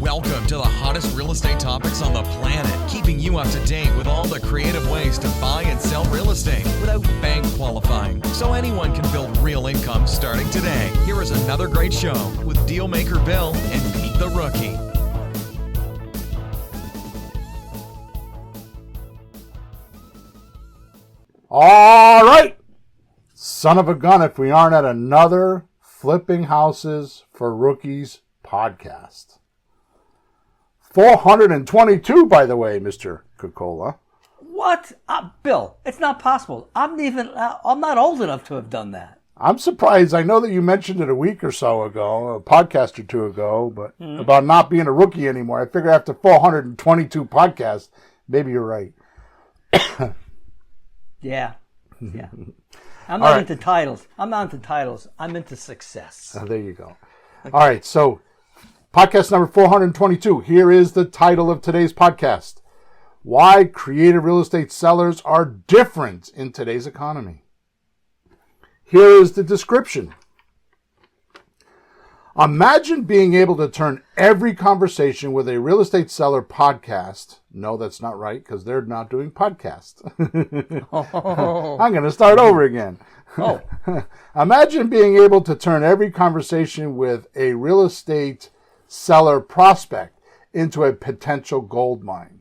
Welcome to the hottest real estate topics on the planet, keeping you up to date with all the creative ways to buy and sell real estate without bank qualifying, so anyone can build real income starting today. Here is another great show with Dealmaker Bill and Pete the Rookie. All right, son of a gun, if we aren't at another Flipping Houses for Rookies podcast. 422, by the way, Mr. Coca-Cola. What? Bill, it's not possible. I'm not old enough to have done that. I'm surprised. I know that you mentioned it a week or so ago, a podcast or two ago, but about not being a rookie anymore. I figure after 422 podcasts, maybe you're right. Yeah. I'm not into titles. I'm into success. There you go. All right, so podcast number 422. Here is the title of today's podcast. Why creative real estate sellers are different in today's economy. Here is the description. Imagine being able to turn every conversation with a real estate seller podcast. No, that's not right, because they're not doing podcasts. I'm going to start over again. Imagine being able to turn every conversation with a real estate seller prospect into a potential gold mine.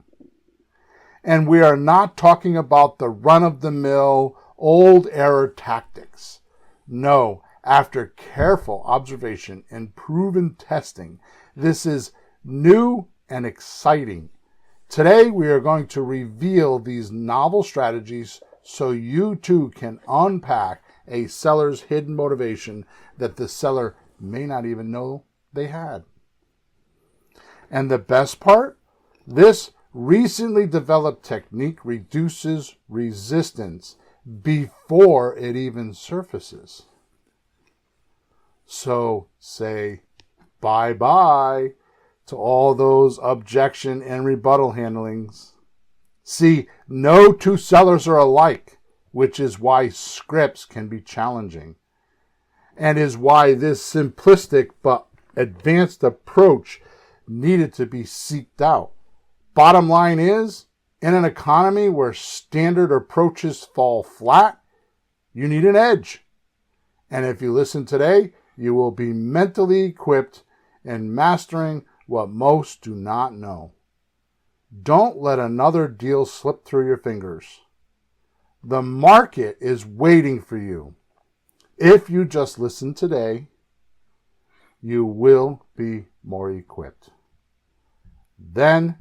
And we are not talking about the run-of-the-mill, old-era tactics. No, after careful observation and proven testing, this is new and exciting. Today, we are going to reveal these novel strategies so you too can unpack a seller's hidden motivation that the seller may not even know they had. And the best part? This recently developed technique reduces resistance before it even surfaces. So say bye-bye to all those objection and rebuttal handlings. See, no two sellers are alike, which is why scripts can be challenging, and is why this simplistic but advanced approach needed to be seeked out. Bottom line is, in an economy where standard approaches fall flat, you need an edge. And if you listen today, you will be mentally equipped in mastering what most do not know. Don't let another deal slip through your fingers. The market is waiting for you. If you just listen today, you will be more equipped. Then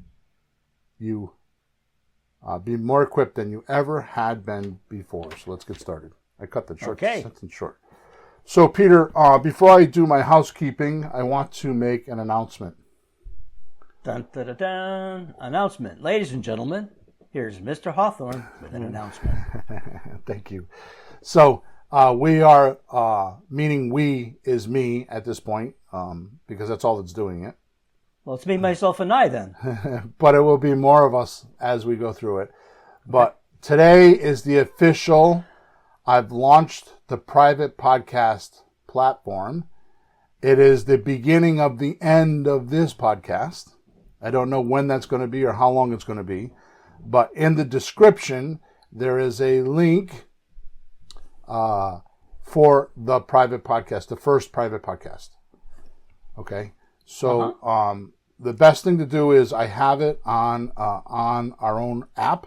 you be more equipped than you ever had been before. So let's get started. I cut that short. Okay. Sentence short. So Peter, before I do my housekeeping, I want to make an announcement. Dun, dun, dun, dun. Announcement. Ladies and gentlemen, here's Mr. Hawthorne with an announcement. Thank you. So we are, meaning we is me at this point, because that's all that's doing it. Well, it's me, myself, and I then. But it will be more of us as we go through it. But today is the official, I've launched the private podcast platform. It is the beginning of the end of this podcast. I don't know when that's going to be or how long it's going to be. But in the description, there is a link for the private podcast, the first private podcast. Okay? So the best thing to do is I have it on our own app.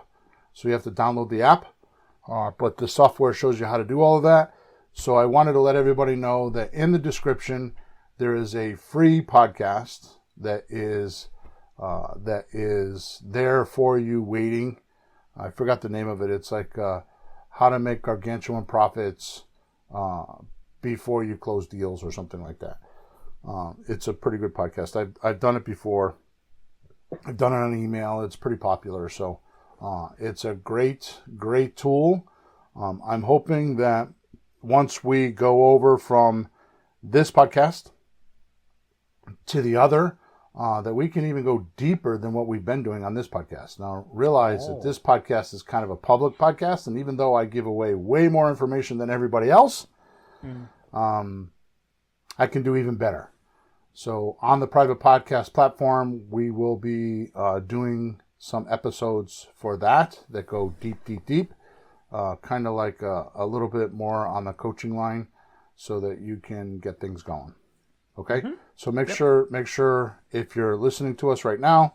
So you have to download the app. But the software shows you how to do all of that. So I wanted to let everybody know that in the description, there is a free podcast that is there for you waiting. I forgot the name of it. It's like how to make gargantuan profits before you close deals or something like that. It's a pretty good podcast. I've done it before. I've done it on email. It's pretty popular. So it's a great tool. I'm hoping that once we go over from this podcast to the other, that we can even go deeper than what we've been doing on this podcast. Now, realize that this podcast is kind of a public podcast, and even though I give away way more information than everybody else, I can do even better. So on the private podcast platform, we will be doing some episodes for that go deep, deep, deep. Kind of like a little bit more on the coaching line so that you can get things going. Okay? Mm-hmm. So make sure if you're listening to us right now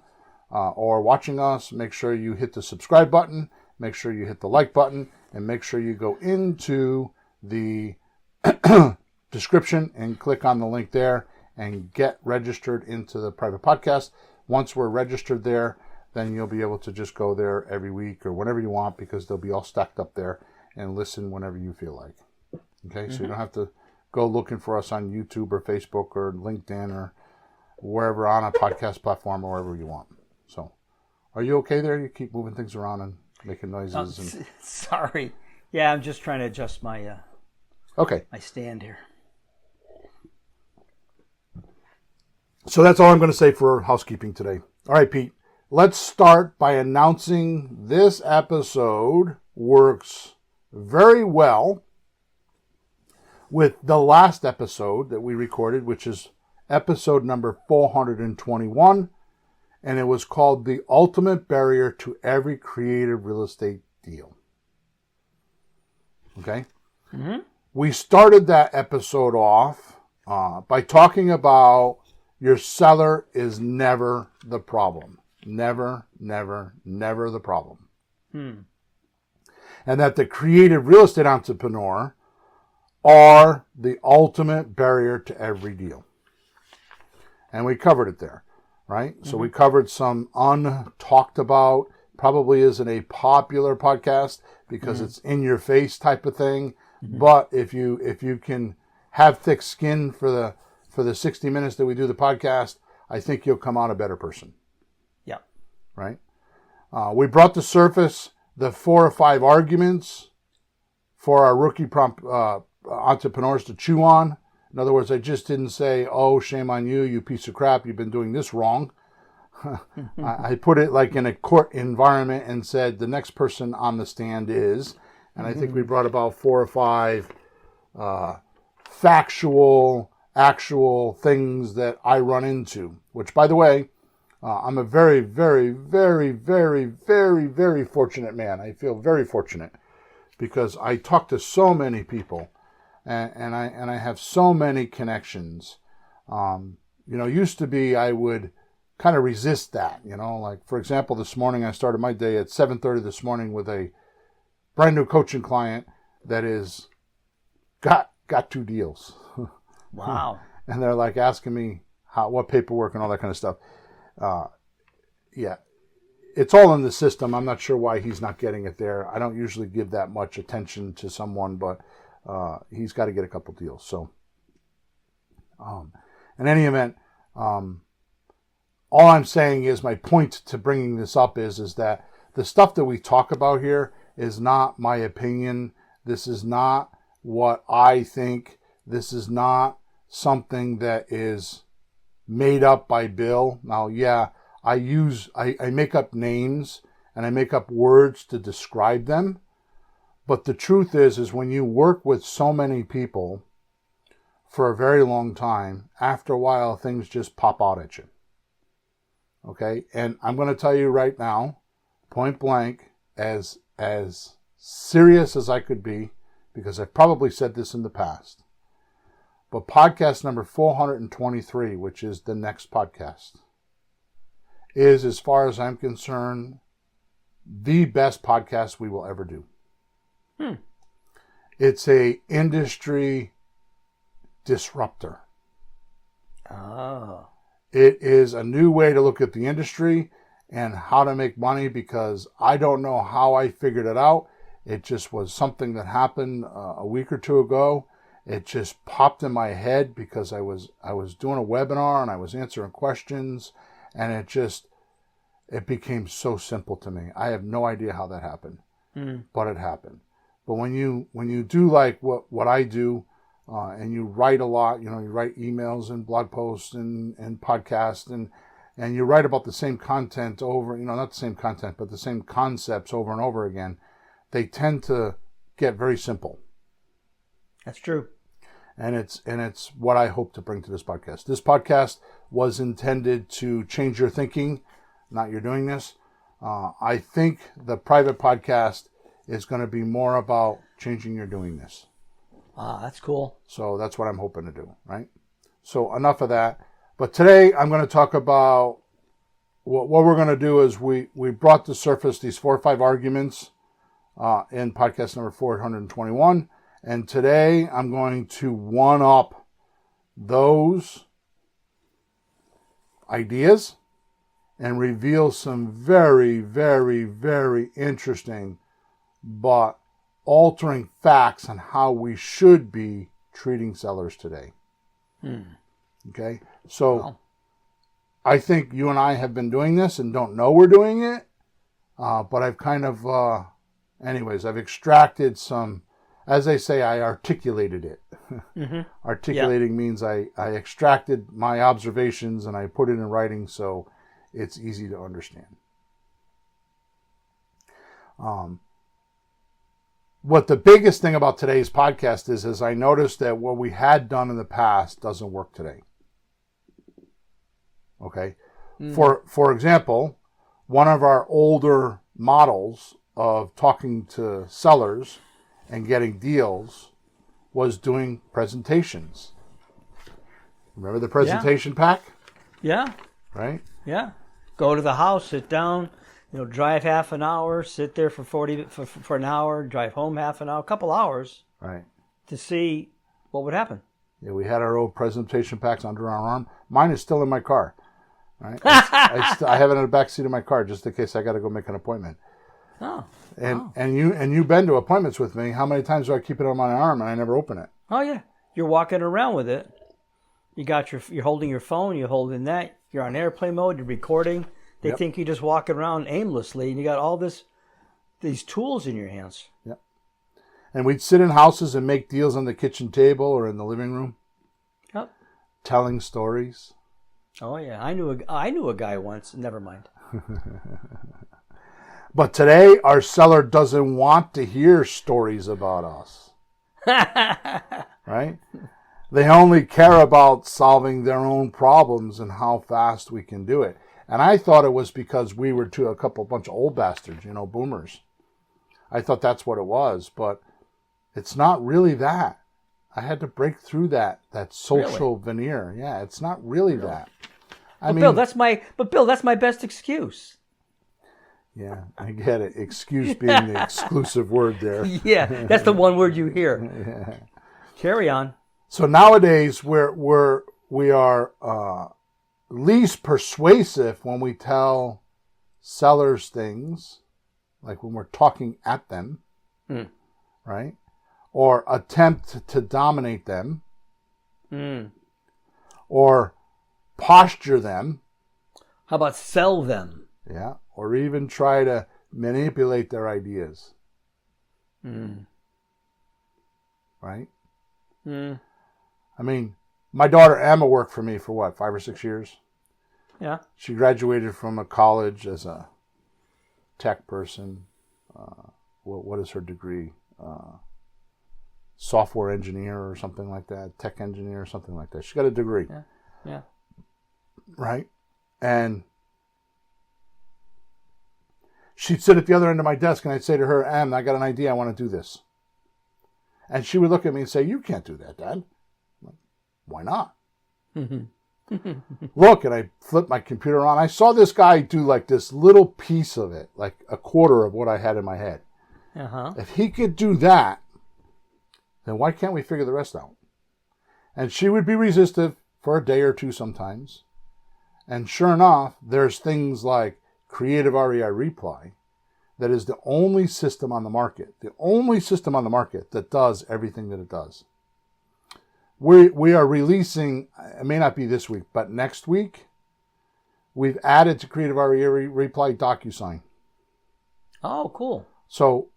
or watching us, make sure you hit the subscribe button, make sure you hit the like button, and make sure you go into the description and click on the link there and get registered into the private podcast. Once we're registered there, then you'll be able to just go there every week or whenever you want, because they'll be all stacked up there, and listen whenever you feel like. Okay, so you don't have to go looking for us on YouTube or Facebook or LinkedIn or wherever on a podcast platform or wherever you want. So, are you okay there? You keep moving things around and making noises. Sorry. Yeah, I'm just trying to adjust my my stand here. So that's all I'm going to say for housekeeping today. All right, Pete. Let's start by announcing this episode works very well with the last episode that we recorded, which is episode number 421, and it was called The Ultimate Barrier to Every Creative Real Estate Deal. Okay? Mm-hmm. We started that episode off by talking about your seller is never the problem. Never, never, never the problem. And that the creative real estate entrepreneur are the ultimate barrier to every deal. And we covered it there, right? Mm-hmm. So we covered some untalked about, probably isn't a popular podcast because it's in your face type of thing. Mm-hmm. But if you can have thick skin for the 60 minutes that we do the podcast, I think you'll come out a better person. Yeah. Right? We brought to surface the 4 or 5 arguments for our rookie entrepreneurs to chew on. In other words, I just didn't say, oh, shame on you, you piece of crap, you've been doing this wrong. I put it like in a court environment and said the next person on the stand is. And I think we brought about 4 or 5 factual, actual things that I run into, which, by the way, I'm a very, very, very, very, very, very fortunate man. I feel very fortunate because I talk to so many people and I have so many connections. Used to be I would kind of resist that, like, for example, this morning I started my day at 7:30 this morning with a brand new coaching client that is got 2 deals. Wow. And they're like asking me what paperwork and all that kind of stuff. Yeah, it's all in the system. I'm not sure why he's not getting it there. I don't usually give that much attention to someone, but he's got to get a couple deals. So, in any event, all I'm saying is my point to bringing this up is that the stuff that we talk about here is not my opinion. This is not what I think. This is not something that is made up by Bill. Now, yeah, I make up names and I make up words to describe them. But the truth is when you work with so many people for a very long time, after a while, things just pop out at you. Okay? And I'm going to tell you right now, point blank, as serious as I could be, because I've probably said this in the past, but podcast number 423, which is the next podcast, is, as far as I'm concerned, the best podcast we will ever do. It's a industry disruptor. Oh. It is a new way to look at the industry and how to make money, because I don't know how I figured it out. It just was something that happened a week or 2 ago. It just popped in my head because I was doing a webinar and I was answering questions, and it became so simple to me. I have no idea how that happened, but it happened. But when you do like what I do, and you write a lot, you write emails and blog posts and podcasts and you write about the same content over, not the same content, but the same concepts over and over again, they tend to get very simple. That's true. And it's what I hope to bring to this podcast. This podcast was intended to change your thinking, not your doing this. I think the private podcast is going to be more about changing your doing this. That's cool. So that's what I'm hoping to do, right? So enough of that. But today I'm going to talk about what we're going to do is we brought to surface these 4 or 5 arguments in podcast number 421. And today I'm going to one up those ideas and reveal some very, very, very interesting but altering facts on how we should be treating sellers today. Okay? So Wow. I think you and I have been doing this and don't know we're doing it. But I've kind of, I've extracted some, as they say, I articulated it. Articulating means I extracted my observations and I put it in writing so it's easy to understand. What the biggest thing about today's podcast is I noticed that what we had done in the past doesn't work today. Okay? For example, one of our older models of talking to sellers and getting deals was doing presentations. Remember the presentation pack? Yeah. Right? Yeah. Go to the house, sit down, drive half an hour, sit there for an hour, drive home half an hour, a couple hours. Right. To see what would happen. Yeah, we had our old presentation packs under our arm. Mine is still in my car. Right? I have it in the back seat of my car just in case I got to go make an appointment. Oh. And you've been to appointments with me. How many times do I keep it on my arm and I never open it? Oh yeah. You're walking around with it. You're holding your phone, you're holding that, you're on airplane mode, you're recording. They think you're just walking around aimlessly and you got all these tools in your hands. Yep. And we'd sit in houses and make deals on the kitchen table or in the living room. Yep. Telling stories. Oh yeah. I knew a guy once, never mind. But today, our seller doesn't want to hear stories about us. Right? They only care about solving their own problems and how fast we can do it. And I thought it was because we were a bunch of old bastards, boomers. I thought that's what it was, but it's not really that. I had to break through that social veneer. Yeah, it's not really that. Bill, that's my best excuse. Yeah, I get it. Excuse being the exclusive word there. Yeah, that's the one word you hear. Yeah. Carry on. So nowadays we are least persuasive when we tell sellers things, like when we're talking at them, right? Or attempt to dominate them, or posture them. How about sell them? Yeah, or even try to manipulate their ideas. Right? I mean, my daughter Emma worked for me for 5 or 6 years? Yeah. She graduated from a college as a tech person. What is her degree? Software engineer or something like that. Tech engineer or something like that. She got a degree. Yeah. Right? And she'd sit at the other end of my desk and I'd say to her, Em, I got an idea. I want to do this. And she would look at me and say, you can't do that, Dad. I'm like, why not? Look, and I flipped my computer on. I saw this guy do like this little piece of it, like a quarter of what I had in my head. If he could do that, then why can't we figure the rest out? And she would be resistive for a day or two sometimes. And sure enough, there's things like Creative REI Reply that is the only system on the market. The only system on the market that does everything that it does. We are releasing, it may not be this week, but next week, we've added to Creative REI Reply DocuSign. Oh, cool. So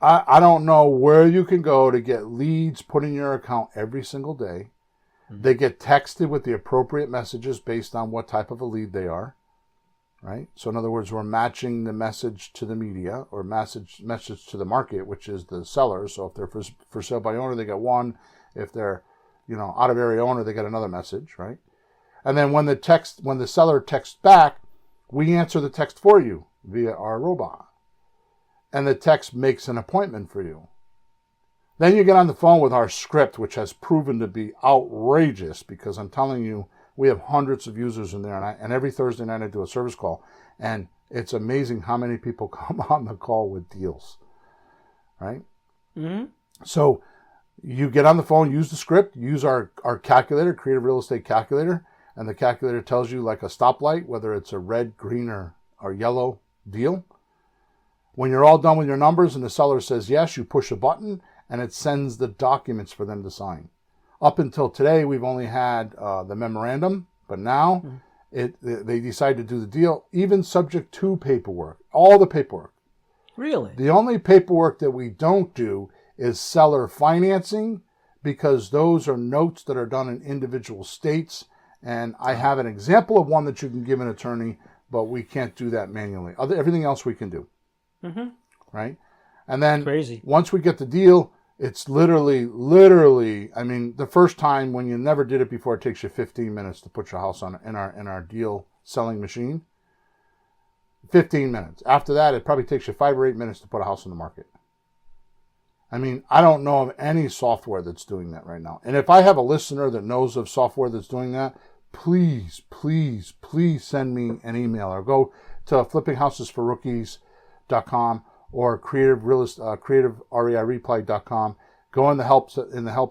I don't know where you can go to get leads put in your account every single day. They get texted with the appropriate messages based on what type of a lead they are. Right? So in other words, we're matching the message to the media or message to the market, which is the seller. So if they're for sale by owner, they get one. If they're out of area owner, they get another message, right? And then when the seller texts back, we answer the text for you via our robot. And the text makes an appointment for you. Then you get on the phone with our script, which has proven to be outrageous, because I'm telling you, we have hundreds of users in there, and every Thursday night I do a service call, and it's amazing how many people come on the call with deals, right? Mm-hmm. So you get on the phone, use the script, use our calculator, Creative Real Estate Calculator, and the calculator tells you like a stoplight, whether it's a red, green, or yellow deal. When you're all done with your numbers and the seller says yes, you push a button, and it sends the documents for them to sign. Up until today, we've only had the memorandum, but now they decide to do the deal, even subject to paperwork, all the paperwork. Really? The only paperwork that we don't do is seller financing, because those are notes that are done in individual states, and I have an example of one that you can give an attorney, but we can't do that manually. Everything else we can do. Mm-hmm. Right? And then once we get the deal, it's literally, I mean, the first time when you never did it before, it takes you 15 minutes to put your house in our deal selling machine. 15 minutes. After that, it probably takes you 5 or 8 minutes to put a house on the market. I mean, I don't know of any software that's doing that right now. And if I have a listener that knows of software that's doing that, please send me an email, or go to flippinghousesforrookies.com or creativereiply.com. Go in the help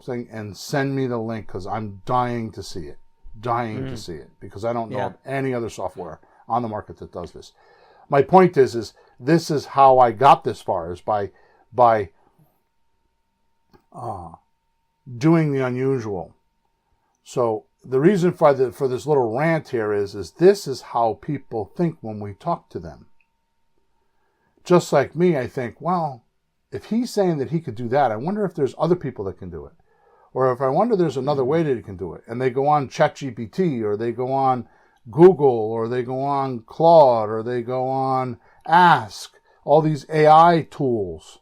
thing and send me the link, because I'm dying to see it. To see it, because I don't know of any other software on the market that does this. My point is this is how I got this far, is by doing the unusual. So the reason for this little rant here is this is how people think when we talk to them. Just like me, I think, well, if he's saying that he could do that, I wonder if there's other people that can do it. Or if I wonder there's another way that he can do it. And they go on ChatGPT, or they go on Google, or they go on Claude, or they go on Ask, all these AI tools,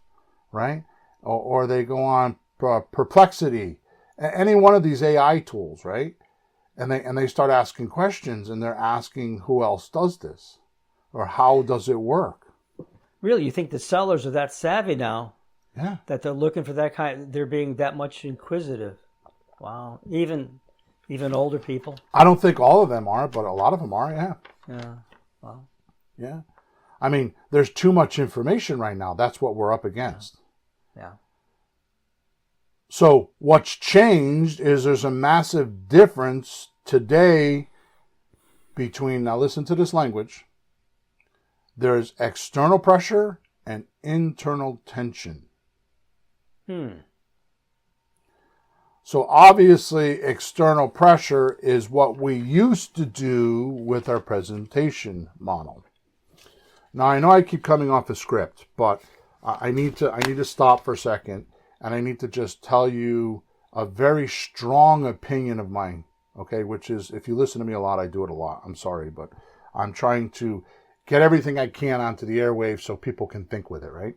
right? Or they go on Perplexity, any one of these AI tools, right? And they start asking questions, and they're asking who else does this, or how does it work? Really, you think the sellers are that savvy now? Yeah. That they're looking for that kind. They're being that much inquisitive. Wow. Even older people. I don't think all of them are, but a lot of them are. Yeah. Yeah. Wow. Yeah. I mean, there's too much information right now. That's what we're up against. Yeah. So what's changed is there's a massive difference today between, now listen to this language, there's external pressure and internal tension. So obviously external pressure is what we used to do with our presentation model. Now I know I keep coming off the script, but I need to stop for a second, and I need to just tell you a very strong opinion of mine, okay, which is, if you listen to me a lot, I do it a lot. I'm sorry, but I'm trying to get everything I can onto the airwaves so people can think with it, right?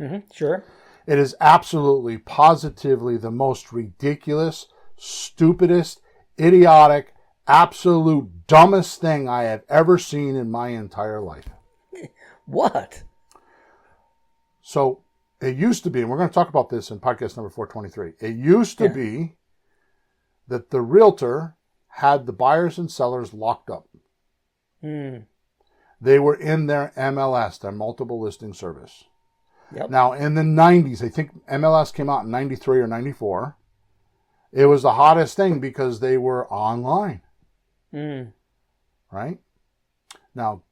Mm-hmm, sure. It is absolutely, positively the most ridiculous, stupidest, idiotic, absolute dumbest thing I have ever seen in my entire life. What? So it used to be, and we're going to talk about this in podcast number 423, it used to be that the realtor had the buyers and sellers locked up. They were in their MLS, their multiple listing service. Yep. Now, in the 90s, I think MLS came out in 93 or 94. It was the hottest thing because they were online. Right? Now,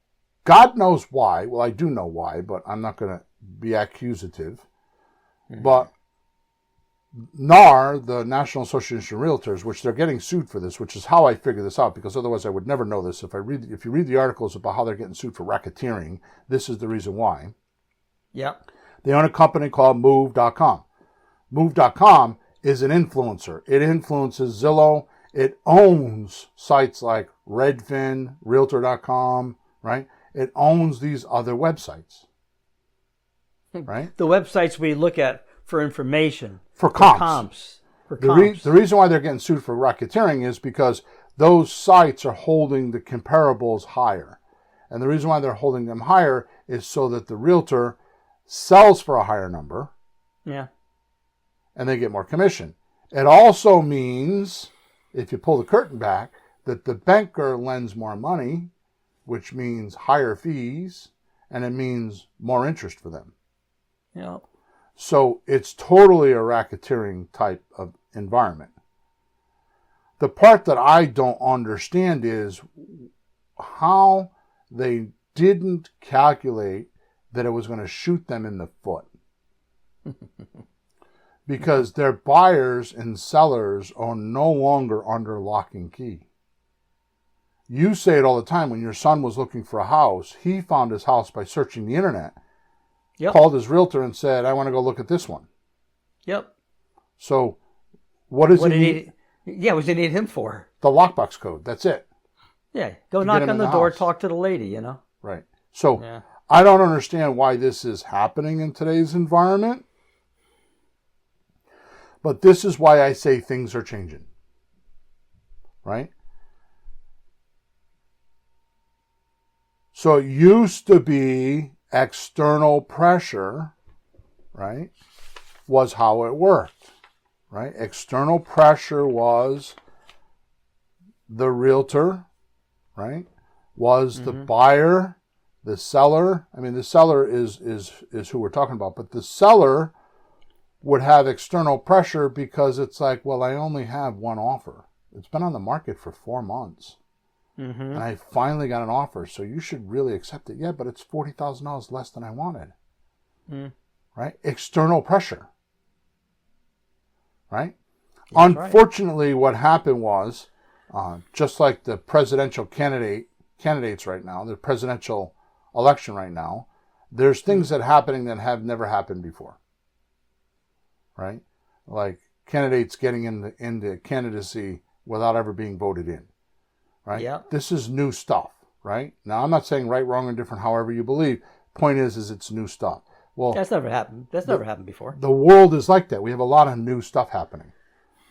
God knows why. Well, I do know why, but I'm not going to be accusative. But NAR, the National Association of Realtors, which they're getting sued for this, which is how I figured this out, because otherwise I would never know this. If you read the articles about how they're getting sued for racketeering, this is the reason why. Yep. They own a company called Move.com. Move.com is an influencer. It influences Zillow. It owns sites like Redfin, Realtor.com, right? It owns these other websites, right? The websites we look at for information. For comps. for comps. The reason why they're getting sued for racketeering is because those sites are holding the comparables higher. And the reason why they're holding them higher is so that the realtor sells for a higher number. Yeah. And they get more commission. It also means, if you pull the curtain back, that the banker lends more money, which means higher fees, and it means more interest for them. Yeah. So it's totally a racketeering type of environment. The part that I don't understand is how they didn't calculate that it was going to shoot them in the foot. Because their buyers and sellers are no longer under lock and key. You say it all the time. When your son was looking for a house, he found his house by searching the internet. Yep. Called his realtor and said, I want to go look at this one. Yep. So what does he need? Yeah, what does he need him for? The lockbox code. That's it. Yeah, go To knock get him on in the the door, house. talk to the lady, you know? Right. So Yeah. I don't understand why this is happening in today's environment. But this is why I say things are changing. Right? So it used to be external pressure, right, was how it worked, right? External pressure was the realtor, right, was the buyer, the seller. I mean, the seller is who we're talking about, but the seller would have external pressure because it's like, well, I only have one offer. It's been on the market for 4 months. And I finally got an offer, so you should really accept it. Yeah, but it's $40,000 less than I wanted. Right? External pressure. Right? Unfortunately, what happened was, just like the presidential candidates right now, the presidential election right now, there's things that are happening that have never happened before. Right? Like candidates getting into candidacy without ever being voted in. Right? Yeah. This is new stuff, right? Now, I'm not saying right, wrong, or different, however you believe. Point is it's new stuff. Well, That's never happened. That's never happened before. the world is like that. We have a lot of new stuff happening,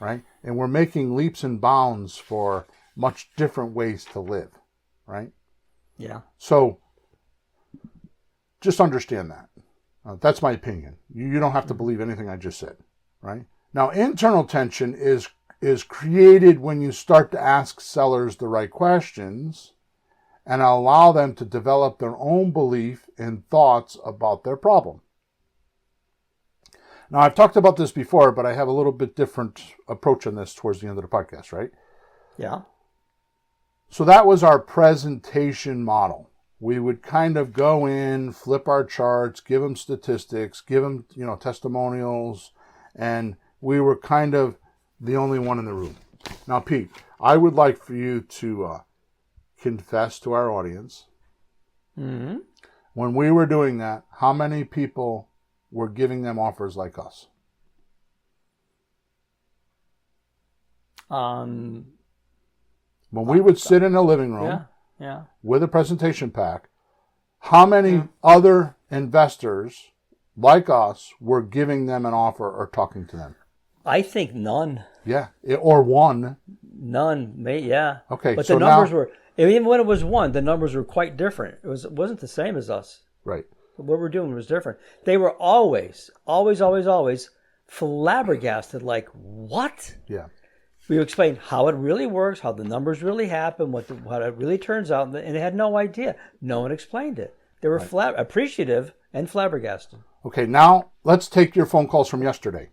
right? And we're making leaps and bounds for much different ways to live, right? Yeah. So, just understand that. That's my opinion. You don't have to believe anything I just said, right? Now, internal tension is created when you start to ask sellers the right questions and allow them to develop their own belief and thoughts about their problem. Now, I've talked about this before, but I have a little bit different approach on this towards the end of the podcast, right? Yeah. So that was our presentation model. We would kind of go in, flip our charts, give them statistics, give them, testimonials, and we were kind of the only one in the room. Now, Pete, I would like for you to confess to our audience. When we were doing that, how many people were giving them offers like us? When we would sit in a living room with a presentation pack, how many other investors like us were giving them an offer or talking to them? I think none. Yeah, or one. None. Yeah. Okay, But so the numbers now, were, even when it was one, the numbers were quite different. It wasn't the same as us. right. What we're doing was different. They were always flabbergasted. Like, what? Yeah. We explained how it really works, how the numbers really happen, what it really turns out, and they had no idea. No one explained it. They were appreciative and flabbergasted. Okay, now let's take your phone calls from yesterday.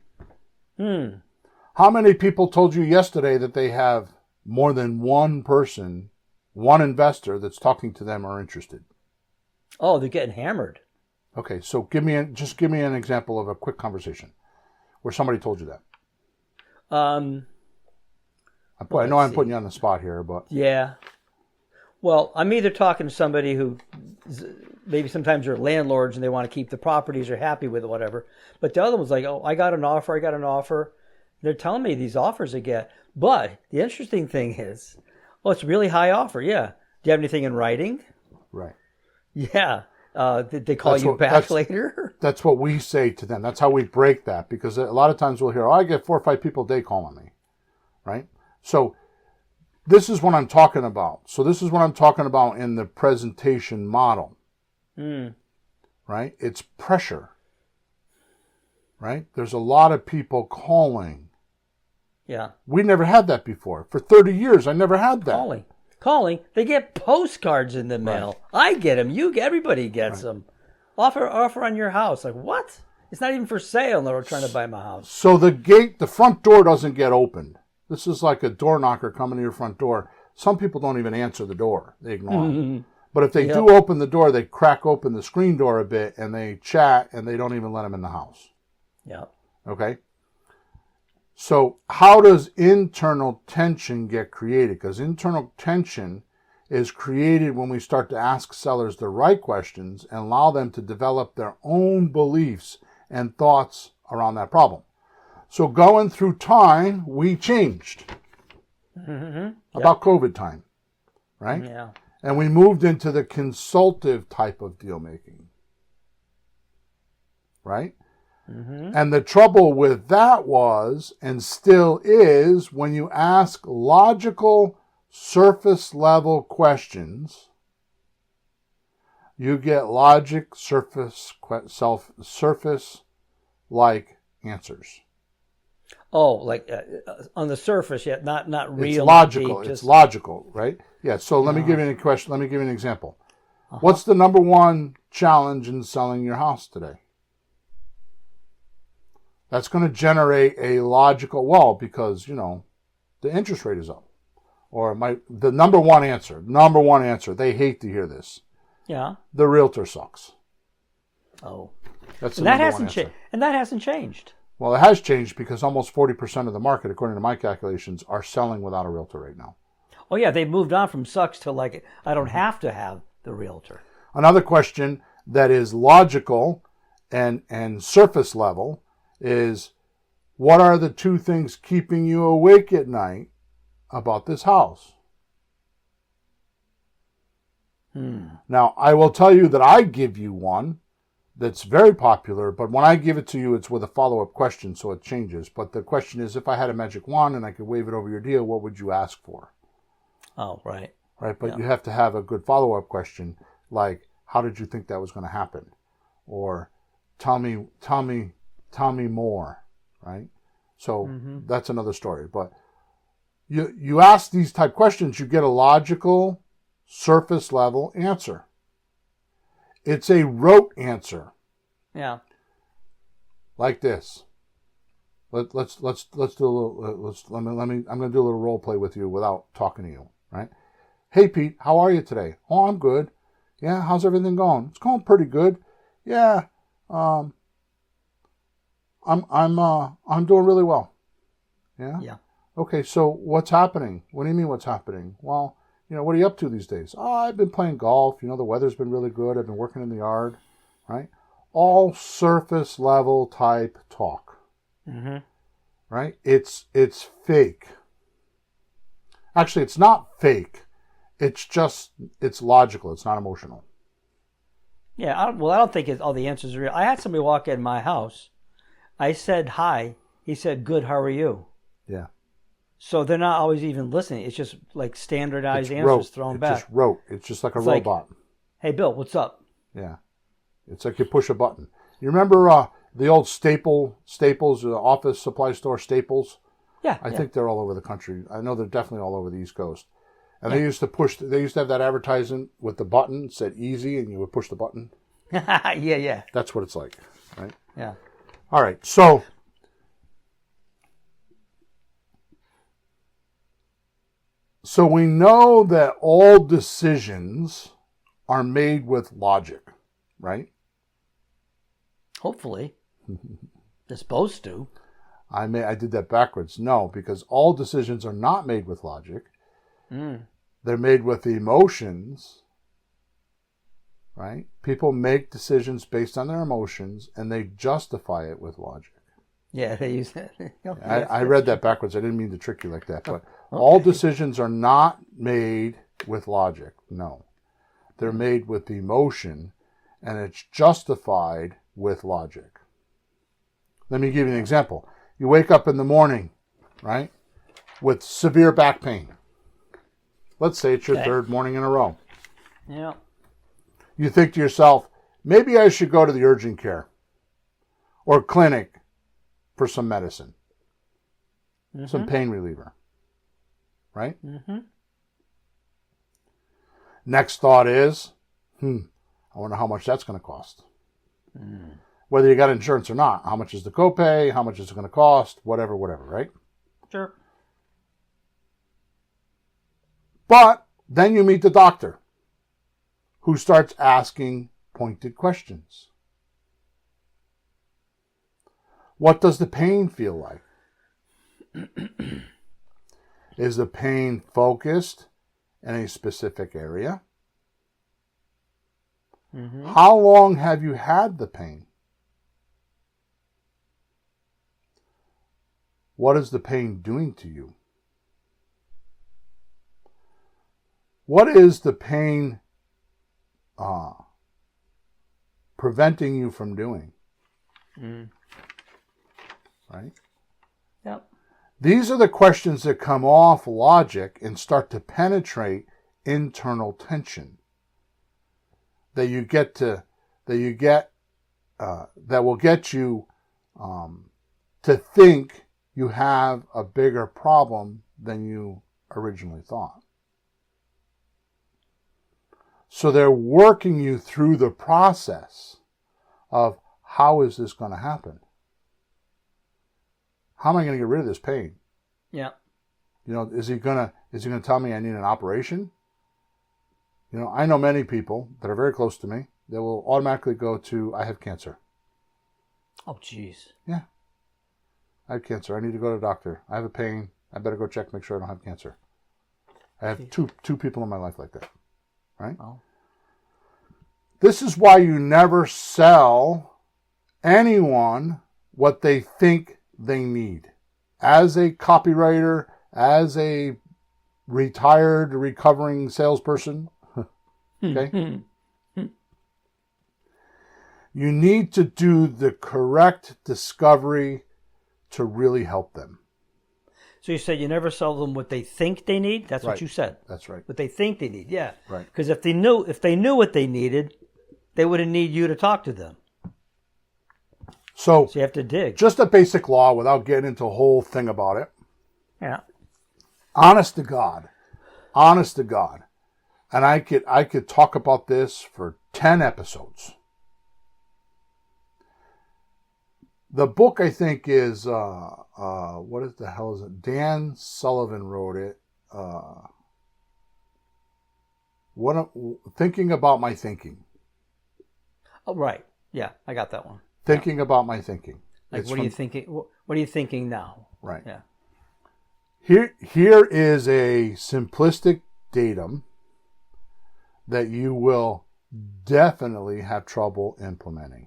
How many people told you yesterday that they have more than one person, one investor that's talking to them or interested? Oh, they're getting hammered. Okay, so give me an example of a quick conversation where somebody told you that. I know I'm putting you on the spot here, but yeah. Well, I'm either talking to somebody who maybe sometimes they're landlords and they want to keep the properties or happy with it, whatever. But the other one's like, oh, I got an offer. They're telling me these offers they get. But the interesting thing is, oh, it's a really high offer. Yeah. Do you have anything in writing? right. Yeah. Did they call you back later? That's what we say to them. That's how we break that, because a lot of times we'll hear, I get 4 or 5 people a day calling me, right? So this is what I'm talking about. So this is what I'm talking about in the presentation model, right? It's pressure, right? There's a lot of people calling. Yeah. We never had that before. For 30 years, I never had that. Calling. They get postcards in the mail. Right. I get them. Everybody gets them. Offer on your house. Like, what? It's not even for sale, and they're trying to buy my house. So the front door doesn't get opened. This is like a door knocker coming to your front door. Some people don't even answer the door. They ignore it. But if they do open the door, they crack open the screen door a bit, and they chat, and they don't even let them in the house. Yeah. Okay? So how does internal tension get created? Because internal tension is created when we start to ask sellers the right questions and allow them to develop their own beliefs and thoughts around that problem. So going through time, we changed about COVID time, right? Yeah. And we moved into the consultative type of deal making, right? And the trouble with that was, and still is, when you ask logical, surface level questions, you get logic, surface like answers. Oh, like on the surface, yet not real. It's logical. Deep, it's logical, right? Yeah. So let me give you a question. Let me give you an example. What's the number one challenge in selling your house today? That's going to generate a logical, because, the interest rate is up. Or the number one answer, they hate to hear this. Yeah. The realtor sucks. Oh. That's the and that number hasn't one answer. changed. And that hasn't changed. Well, it has changed because almost 40% of the market, according to my calculations, are selling without a realtor right now. Oh, yeah, they moved on from sucks to I don't have to have the realtor. Another question that is logical and surface level is, what are the 2 things keeping you awake at night about this house? Now, I will tell you that I give you one that's very popular, but when I give it to you, it's with a follow-up question, so it changes. But the question is, if I had a magic wand and I could wave it over your deal, what would you ask for? Oh, right. Right, but you have to have a good follow-up question, like, how did you think that was going to happen? Or, tell me more, right? So that's another story. But you ask these type questions, you get a logical, surface level answer. It's a rote answer. Yeah. Like this. Let's do a little. I'm going to do a little role play with you without talking to you, right? Hey Pete, how are you today? Oh, I'm good. Yeah, how's everything going? It's going pretty good. Yeah. I'm doing really well. Yeah? Yeah. Okay, so what's happening? What do you mean what's happening? Well, what are you up to these days? Oh, I've been playing golf. The weather's been really good. I've been working in the yard, right? All surface level type talk, right? It's fake. Actually, it's not fake. It's logical. It's not emotional. Yeah, I don't think all the answers are real. I had somebody walk in my house. I said hi. He said, good, how are you? Yeah. So they're not always even listening. It's just like standardized answers thrown back. It's just rote. It's just like a robot. Hey, Bill, what's up? Yeah. It's like you push a button. You remember the old Staples, office supply store Staples? Yeah. I think they're all over the country. I know they're definitely all over the East Coast. And they used to have that advertisement with the button, it said easy, and you would push the button. Yeah. That's what it's like, right? Yeah. All right, so we know that all decisions are made with logic, right? Hopefully. They're supposed to. I did that backwards. No, because all decisions are not made with logic. They're made with emotions, right? People make decisions based on their emotions, and they justify it with logic. Yeah, they use that. I read that backwards. I didn't mean to trick you like that. But all decisions are not made with logic. No. They're made with emotion, and it's justified with logic. Let me give you an example. You wake up in the morning, right, with severe back pain. Let's say it's your third morning in a row. Yeah. You think to yourself, maybe I should go to the urgent care or clinic for some medicine, some pain reliever, right? Next thought is, I wonder how much that's going to cost. Whether you got insurance or not, how much is the copay, how much is it going to cost, whatever, right? Sure. But then you meet the doctor who starts asking pointed questions. What does the pain feel like? Is the pain focused in a specific area? How long have you had the pain? What is the pain doing to you? What is the pain preventing you from doing? Right? Yep. These are the questions that come off logic and start to penetrate internal tension that will get you to think you have a bigger problem than you originally thought. So they're working you through the process of how is this going to happen? How am I going to get rid of this pain? Yeah. You know, is he going to tell me I need an operation? You know, I know many people that are very close to me that will automatically go to, I have cancer. Oh, jeez. Yeah. I have cancer. I need to go to the doctor. I have a pain. I better go check, make sure I don't have cancer. I have two people in my life like that. Right? Oh. This is why you never sell anyone what they think they need. As a copywriter, as a retired, recovering salesperson, okay? You need to do the correct discovery to really help them. So you said you never sell them what they think they need? That's Right. what you said. That's right. What they think they need, yeah. Right. Because if they knew what they needed, they wouldn't need you to talk to them. So you have to dig. Just a basic law without getting into a whole thing about it. Yeah. Honest to God. And I could talk about this for 10 episodes. The book, I think, is, what is the hell is it? Dan Sullivan wrote it. Thinking About My Thinking. Oh, right. Yeah, I got that one. Thinking About My Thinking. Like, what are you thinking? What are you thinking now? Right. Yeah. Here is a simplistic datum that you will definitely have trouble implementing.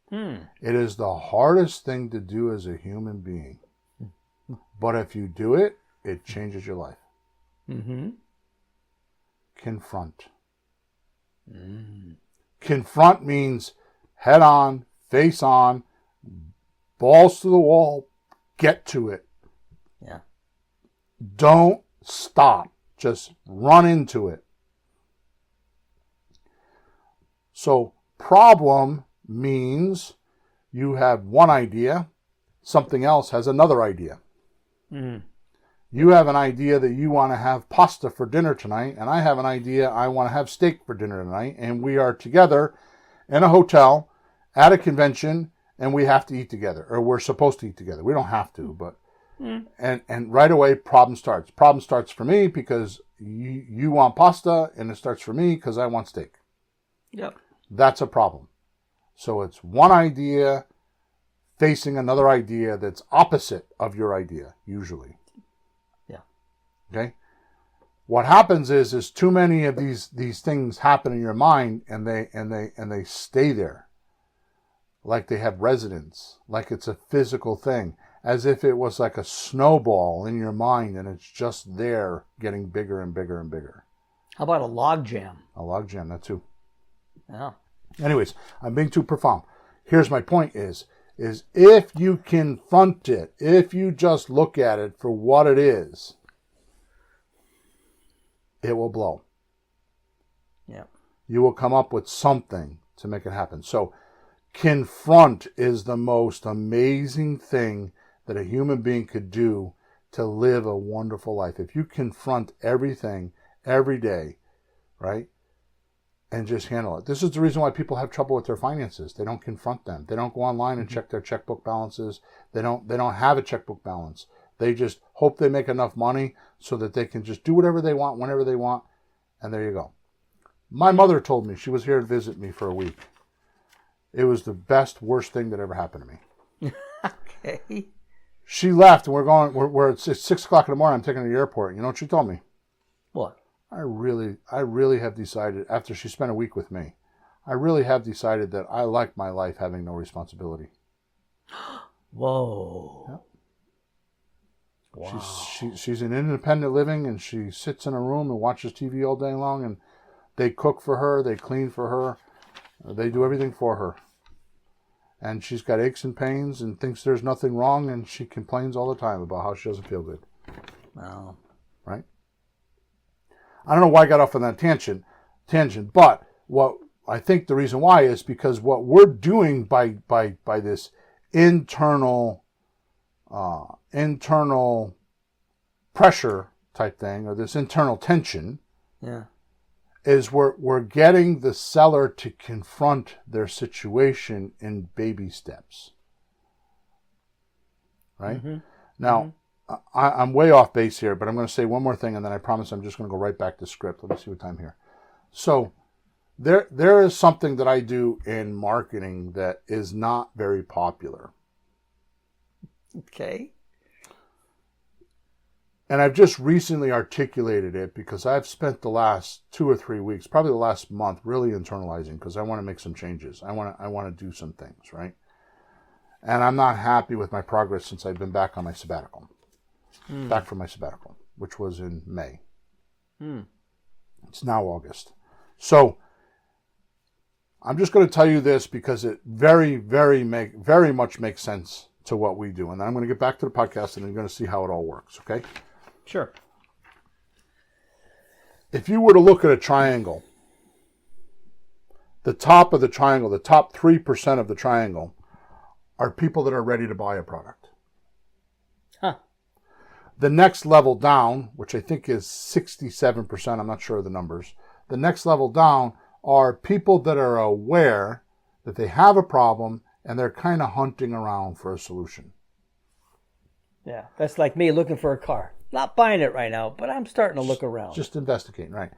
It is the hardest thing to do as a human being. But if you do it, it changes your life. Confront. Confront means head on, face on, balls to the wall, get to it. Yeah. Don't stop. Just run into it. So problem means you have one idea, something else has another idea. You have an idea that you want to have pasta for dinner tonight, and I have an idea I want to have steak for dinner tonight, and we are together in a hotel at a convention, and we have to eat together, or we're supposed to eat together. We don't have to, but and right away problem starts. Problem starts for me because you want pasta, and it starts for me because I want steak. Yep. That's a problem. So it's one idea facing another idea that's opposite of your idea, usually. Yeah. Okay? What happens is too many of these things happen in your mind, and they stay there. Like they have residence, like it's a physical thing, as if it was like a snowball in your mind, and it's just there getting bigger and bigger and bigger. How about a log jam? A log jam, that too. Yeah. Anyways, I'm being too profound. Here's my point is if you confront it, if you just look at it for what it is, it will blow. Yeah. You will come up with something to make it happen. So confront is the most amazing thing that a human being could do to live a wonderful life. If you confront everything every day, right, and just handle it. This is the reason why people have trouble with their finances. They don't confront them. They don't go online and check their checkbook balances. They don't have a checkbook balance. They just hope they make enough money so that they can just do whatever they want, whenever they want, and there you go. My mother told me, she was here to visit me for a week. It was the best, worst thing that ever happened to me. Okay. She left, and we're at 6 o'clock in the morning. I'm taking her to the airport. You know what she told me? What? I really have decided, after she spent a week with me, I really have decided that I like my life having no responsibility. Whoa. Yep. Wow. She's in independent living, and she sits in a room and watches TV all day long, and they cook for her, they clean for her, they do everything for her. And she's got aches and pains and thinks there's nothing wrong, and she complains all the time about how she doesn't feel good. Wow. Right? I don't know why I got off on that tangent, but what I think the reason why is because what we're doing by this internal pressure type thing, or this internal tension, is we're getting the seller to confront their situation in baby steps. Right? Mm-hmm. Now, I'm way off base here, but I'm going to say one more thing, and then I promise I'm just going to go right back to script. Let me see what time here. So there is something that I do in marketing that is not very popular. Okay. And I've just recently articulated it because I've spent the last 2 or 3 weeks, probably the last month, really internalizing, because I want to make some changes. I want to do some things, right? And I'm not happy with my progress since I've been back on my sabbatical. Back from my sabbatical, which was in May. It's now August. So I'm just going to tell you this because it very much makes sense to what we do. And then I'm going to get back to the podcast and you're going to see how it all works, okay? Sure. If you were to look at a triangle, the top of the triangle, the top 3% of the triangle are people that are ready to buy a product. Huh. The next level down, which I think is 67%, I'm not sure of the numbers. The next level down are people that are aware that they have a problem and they're kind of hunting around for a solution. Yeah, that's like me looking for a car. Not buying it right now, but I'm starting to look around. Just investigating, right?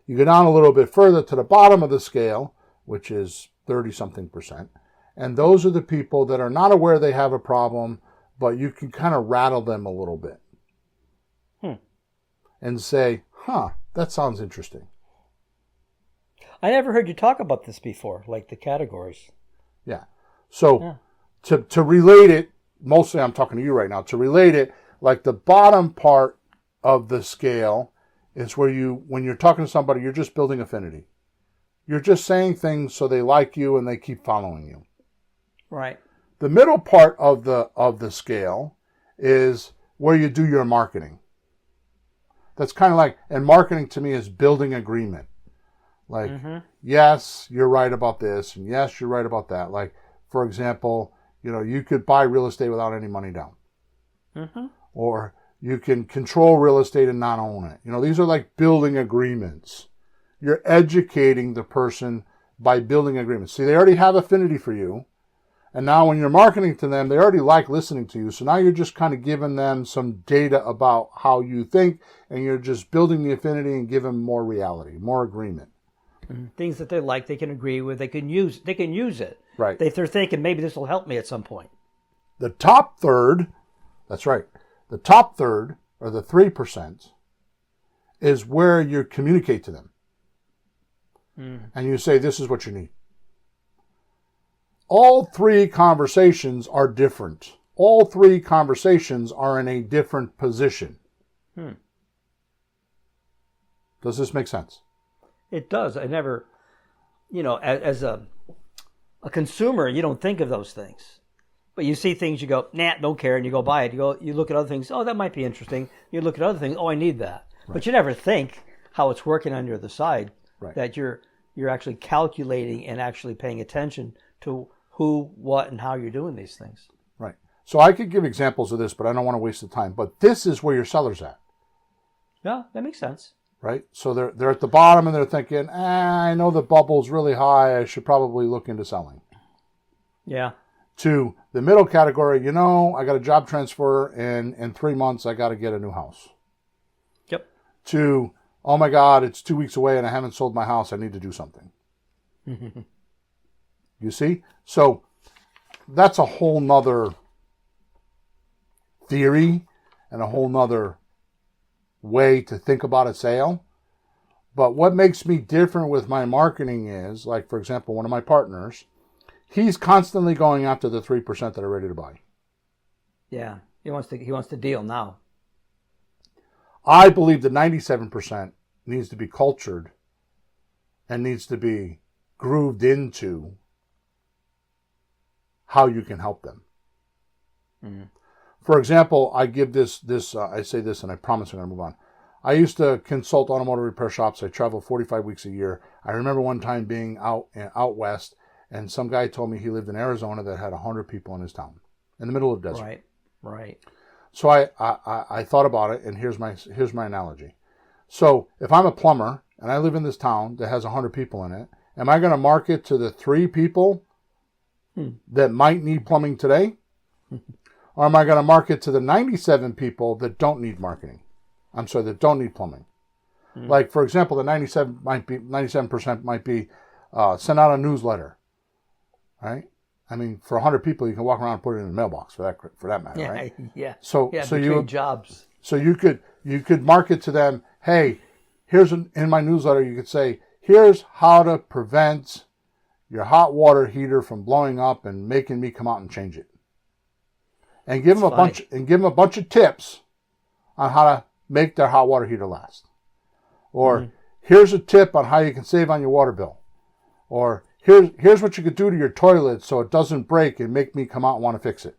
You go down a little bit further to the bottom of the scale, which is 30-something%. And those are the people that are not aware they have a problem, but you can kind of rattle them a little bit. And say, that sounds interesting. I never heard you talk about this before, like the categories. Yeah. So to relate it, mostly I'm talking to you right now, to relate it, like the bottom part of the scale is where when you're talking to somebody, you're just building affinity. You're just saying things so they like you and they keep following you. Right. The middle part of the scale is where you do your marketing. That's kind of like, and marketing to me is building agreement. Like, yes, you're right about this, and yes, you're right about that. Like, for example, you could buy real estate without any money down. Or you can control real estate and not own it. These are like building agreements. You're educating the person by building agreements. See, they already have affinity for you. And now when you're marketing to them, they already like listening to you. So now you're just kind of giving them some data about how you think, and you're just building the affinity and giving them more reality, more agreement. Things that they like, they can agree with, they can use it. Right. They're thinking maybe this will help me at some point. The top third, that's right. The top third, or the 3%, is where you communicate to them. And you say, this is what you need. All 3 conversations are different. All 3 conversations are in a different position. Does this make sense? It does. as a consumer, you don't think of those things. But you see things, you go, nah, don't care, and you go buy it. You look at other things, oh, that might be interesting. You look at other things, oh, I need that. Right. But you never think how it's working on your other side, right. That you're actually calculating and actually paying attention to who, what, and how you're doing these things. Right. So I could give examples of this, but I don't want to waste the time. But this is where your seller's at. Yeah, that makes sense. Right? So they're at the bottom and they're thinking, I know the bubble's really high. I should probably look into selling. Yeah. To the middle category, I got a job transfer and in 3 months I got to get a new house. Yep. To, oh my God, it's 2 weeks away and I haven't sold my house. I need to do something. You see? So that's a whole nother theory and a whole nother way to think about a sale. But what makes me different with my marketing is, like, for example, one of my partners, he's constantly going after the 3% that are ready to buy. Yeah, he wants to deal now. I believe the 97% needs to be cultured and needs to be grooved into how you can help them. Mm-hmm. For example, I give I say this and I promise I'm going to move on. I used to consult automotive repair shops. I travel 45 weeks a year. I remember one time being out west, and some guy told me he lived in Arizona that had 100 people in his town, in the middle of the desert. Right. So I thought about it, and here's my analogy. So if I'm a plumber and I live in this town that has 100 people in it, am I going to market to the 3 people that might need plumbing today? Or am I going to market to the 97 people that don't need marketing? I'm sorry, that don't need plumbing. Like, for example, the 97% might be send out a newsletter, right? I mean, for 100 people, you can walk around and put it in the mailbox for that matter, right? Yeah. So you jobs. So you could market to them. Hey, in my newsletter, you could say, here's how to prevent your hot water heater from blowing up and making me come out and change it. And give them a bunch of tips on how to make their hot water heater last. Or here's a tip on how you can save on your water bill. Or here's what you could do to your toilet so it doesn't break and make me come out and want to fix it.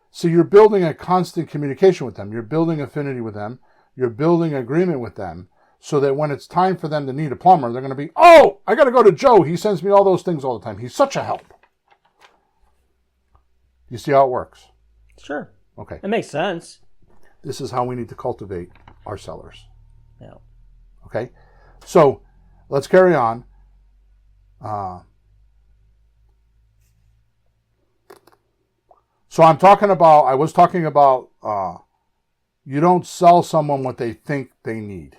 So you're building a constant communication with them. You're building affinity with them. You're building agreement with them so that when it's time for them to need a plumber, they're going to be, oh, I got to go to Joe. He sends me all those things all the time. He's such a help. You see how it works? Sure. Okay. It makes sense. This is how we need to cultivate our sellers. Yeah. Okay. So let's carry on. So I was talking about you don't sell someone what they think they need.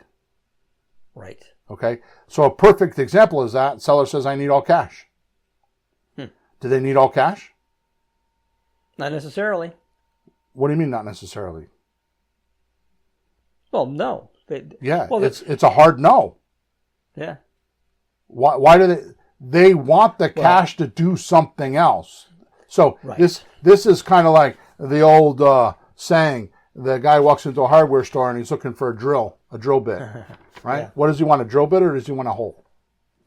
Right. Okay. So a perfect example is that seller says, I need all cash. Do they need all cash? Not necessarily. What do you mean not necessarily? Well, no. It's a hard no. Yeah. Why do they want the cash to do something else? So this is kind of like the old saying, the guy walks into a hardware store and he's looking for a drill bit, right? Yeah. What does he want, a drill bit, or does he want a hole?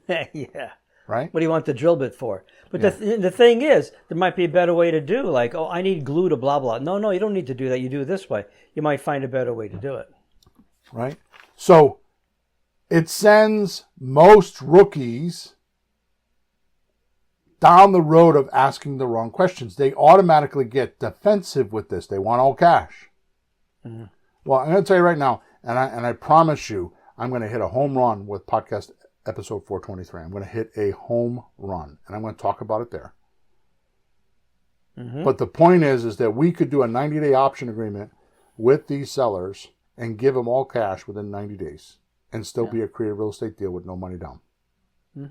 Yeah. Right? What do you want the drill bit for? But the thing is, there might be a better way to do, like, oh, I need glue to blah, blah. No, you don't need to do that. You do it this way. You might find a better way to do it. Right? So it sends most rookies down the road of asking the wrong questions. They automatically get defensive with this. They want all cash. Mm-hmm. Well, I'm going to tell you right now, and I promise you, I'm going to hit a home run with podcast episode 423. I'm going to hit a home run, and I'm going to talk about it there. Mm-hmm. But the point is that we could do a 90-day option agreement with these sellers and give them all cash within 90 days and still be a creative real estate deal with no money down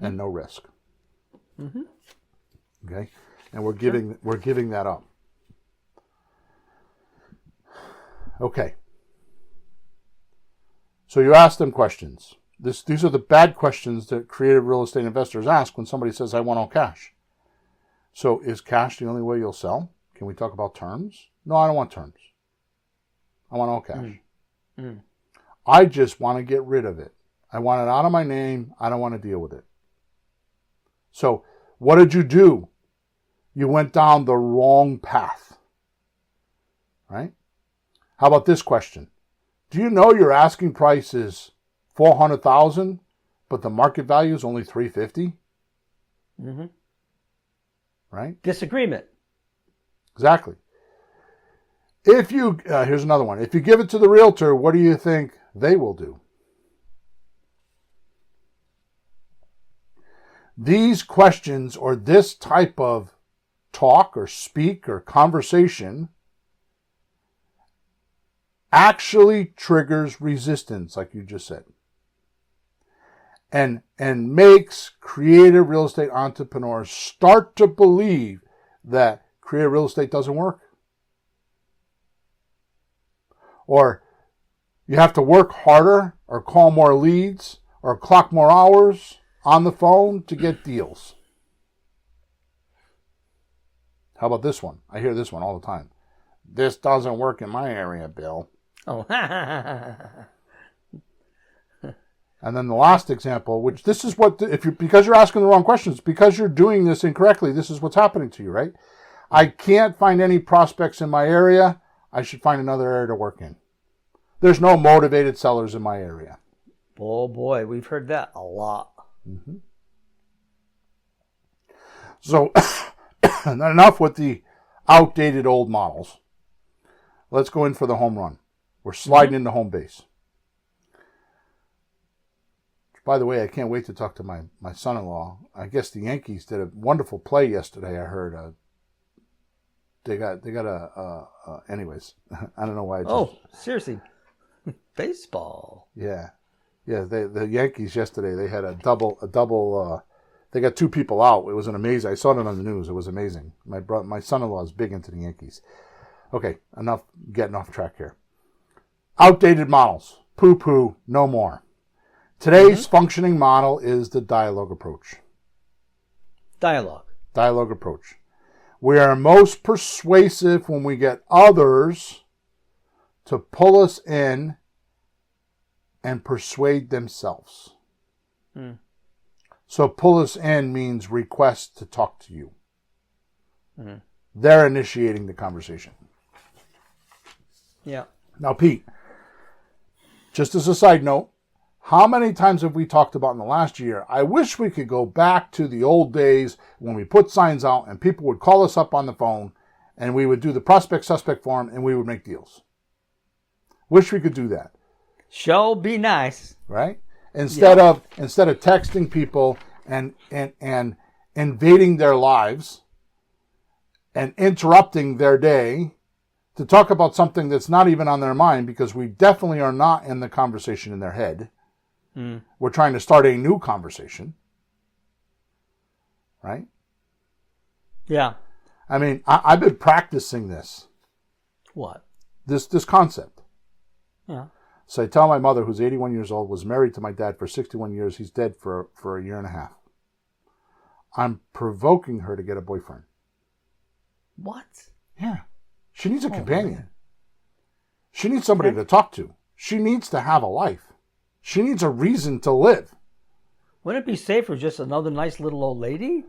and no risk. Mm-hmm. Okay, and we're giving that up. Okay. So you ask them questions. These are the bad questions that creative real estate investors ask when somebody says, I want all cash. So is cash the only way you'll sell? Can we talk about terms? No, I don't want terms. I want all cash. I just want to get rid of it. I want it out of my name. I don't want to deal with it. So what did you do? You went down the wrong path, right? How about this question? Do you know your asking price is $400,000, but the market value is only $350,000? Mm-hmm. Right? Disagreement. Exactly. If you here's another one. If you give it to the realtor, what do you think they will do? These questions or this type of talk or speak or conversation actually triggers resistance, like you just said, and makes creative real estate entrepreneurs start to believe that creative real estate doesn't work, or you have to work harder or call more leads or clock more hours on the phone to get deals. How about this one? I hear this one all the time. This doesn't work in my area, Bill. Oh. And then the last example, which this is what, because you're asking the wrong questions, because you're doing this incorrectly, this is what's happening to you, right? I can't find any prospects in my area. I should find another area to work in. There's no motivated sellers in my area. Oh boy, we've heard that a lot. Mm-hmm. So, enough with the outdated old models. Let's go in for the home run. We're sliding into home base. By the way, I can't wait to talk to my son-in-law. I guess the Yankees did a wonderful play yesterday. I heard anyways, I don't know why. Seriously, baseball. Yeah. The Yankees yesterday, they had a double. They got two people out. It was an amazing. I saw it on the news. It was amazing. My son-in-law is big into the Yankees. Okay, enough getting off track here. Outdated models. Poo-poo, no more. Today's functioning model is the dialogue approach. Dialogue approach. We are most persuasive when we get others to pull us in and persuade themselves. So pull us in means request to talk to you. They're initiating the conversation. Yeah. Now, Pete, just as a side note, how many times have we talked about in the last year, I wish we could go back to the old days when we put signs out and people would call us up on the phone and we would do the prospect-suspect form and we would make deals. Wish we could do that. Show be nice. Right? Instead of texting people and invading their lives and interrupting their day to talk about something that's not even on their mind, because we definitely are not in the conversation in their head. We're trying to start a new conversation. Right? Yeah. I mean, I've been practicing this. What? This concept. Yeah. So I tell my mother, who's 81 years old, was married to my dad for 61 years. He's dead for a year and a half. I'm provoking her to get a boyfriend. What? Yeah. She needs a companion. Man. She needs somebody to talk to. She needs to have a life. She needs a reason to live. Wouldn't it be safer just another nice little old lady?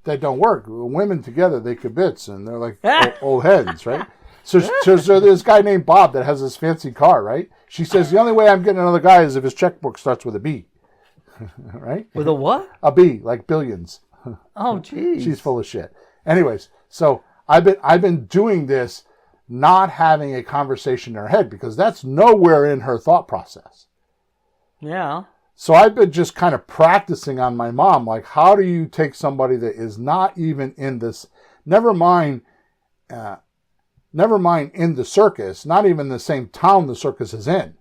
That don't work. Women together, they kibitz, and they're like old hens, right? So there's this guy named Bob that has this fancy car, right? She says, the only way I'm getting another guy is if his checkbook starts with a B. Right? With a what? A B, like billions. Oh, geez. She's full of shit. Anyways, so I've been doing this, not having a conversation in her head, because that's nowhere in her thought process. Yeah. So I've been just kind of practicing on my mom, like, how do you take somebody that is not even in this, never mind in the circus, not even the same town the circus is in,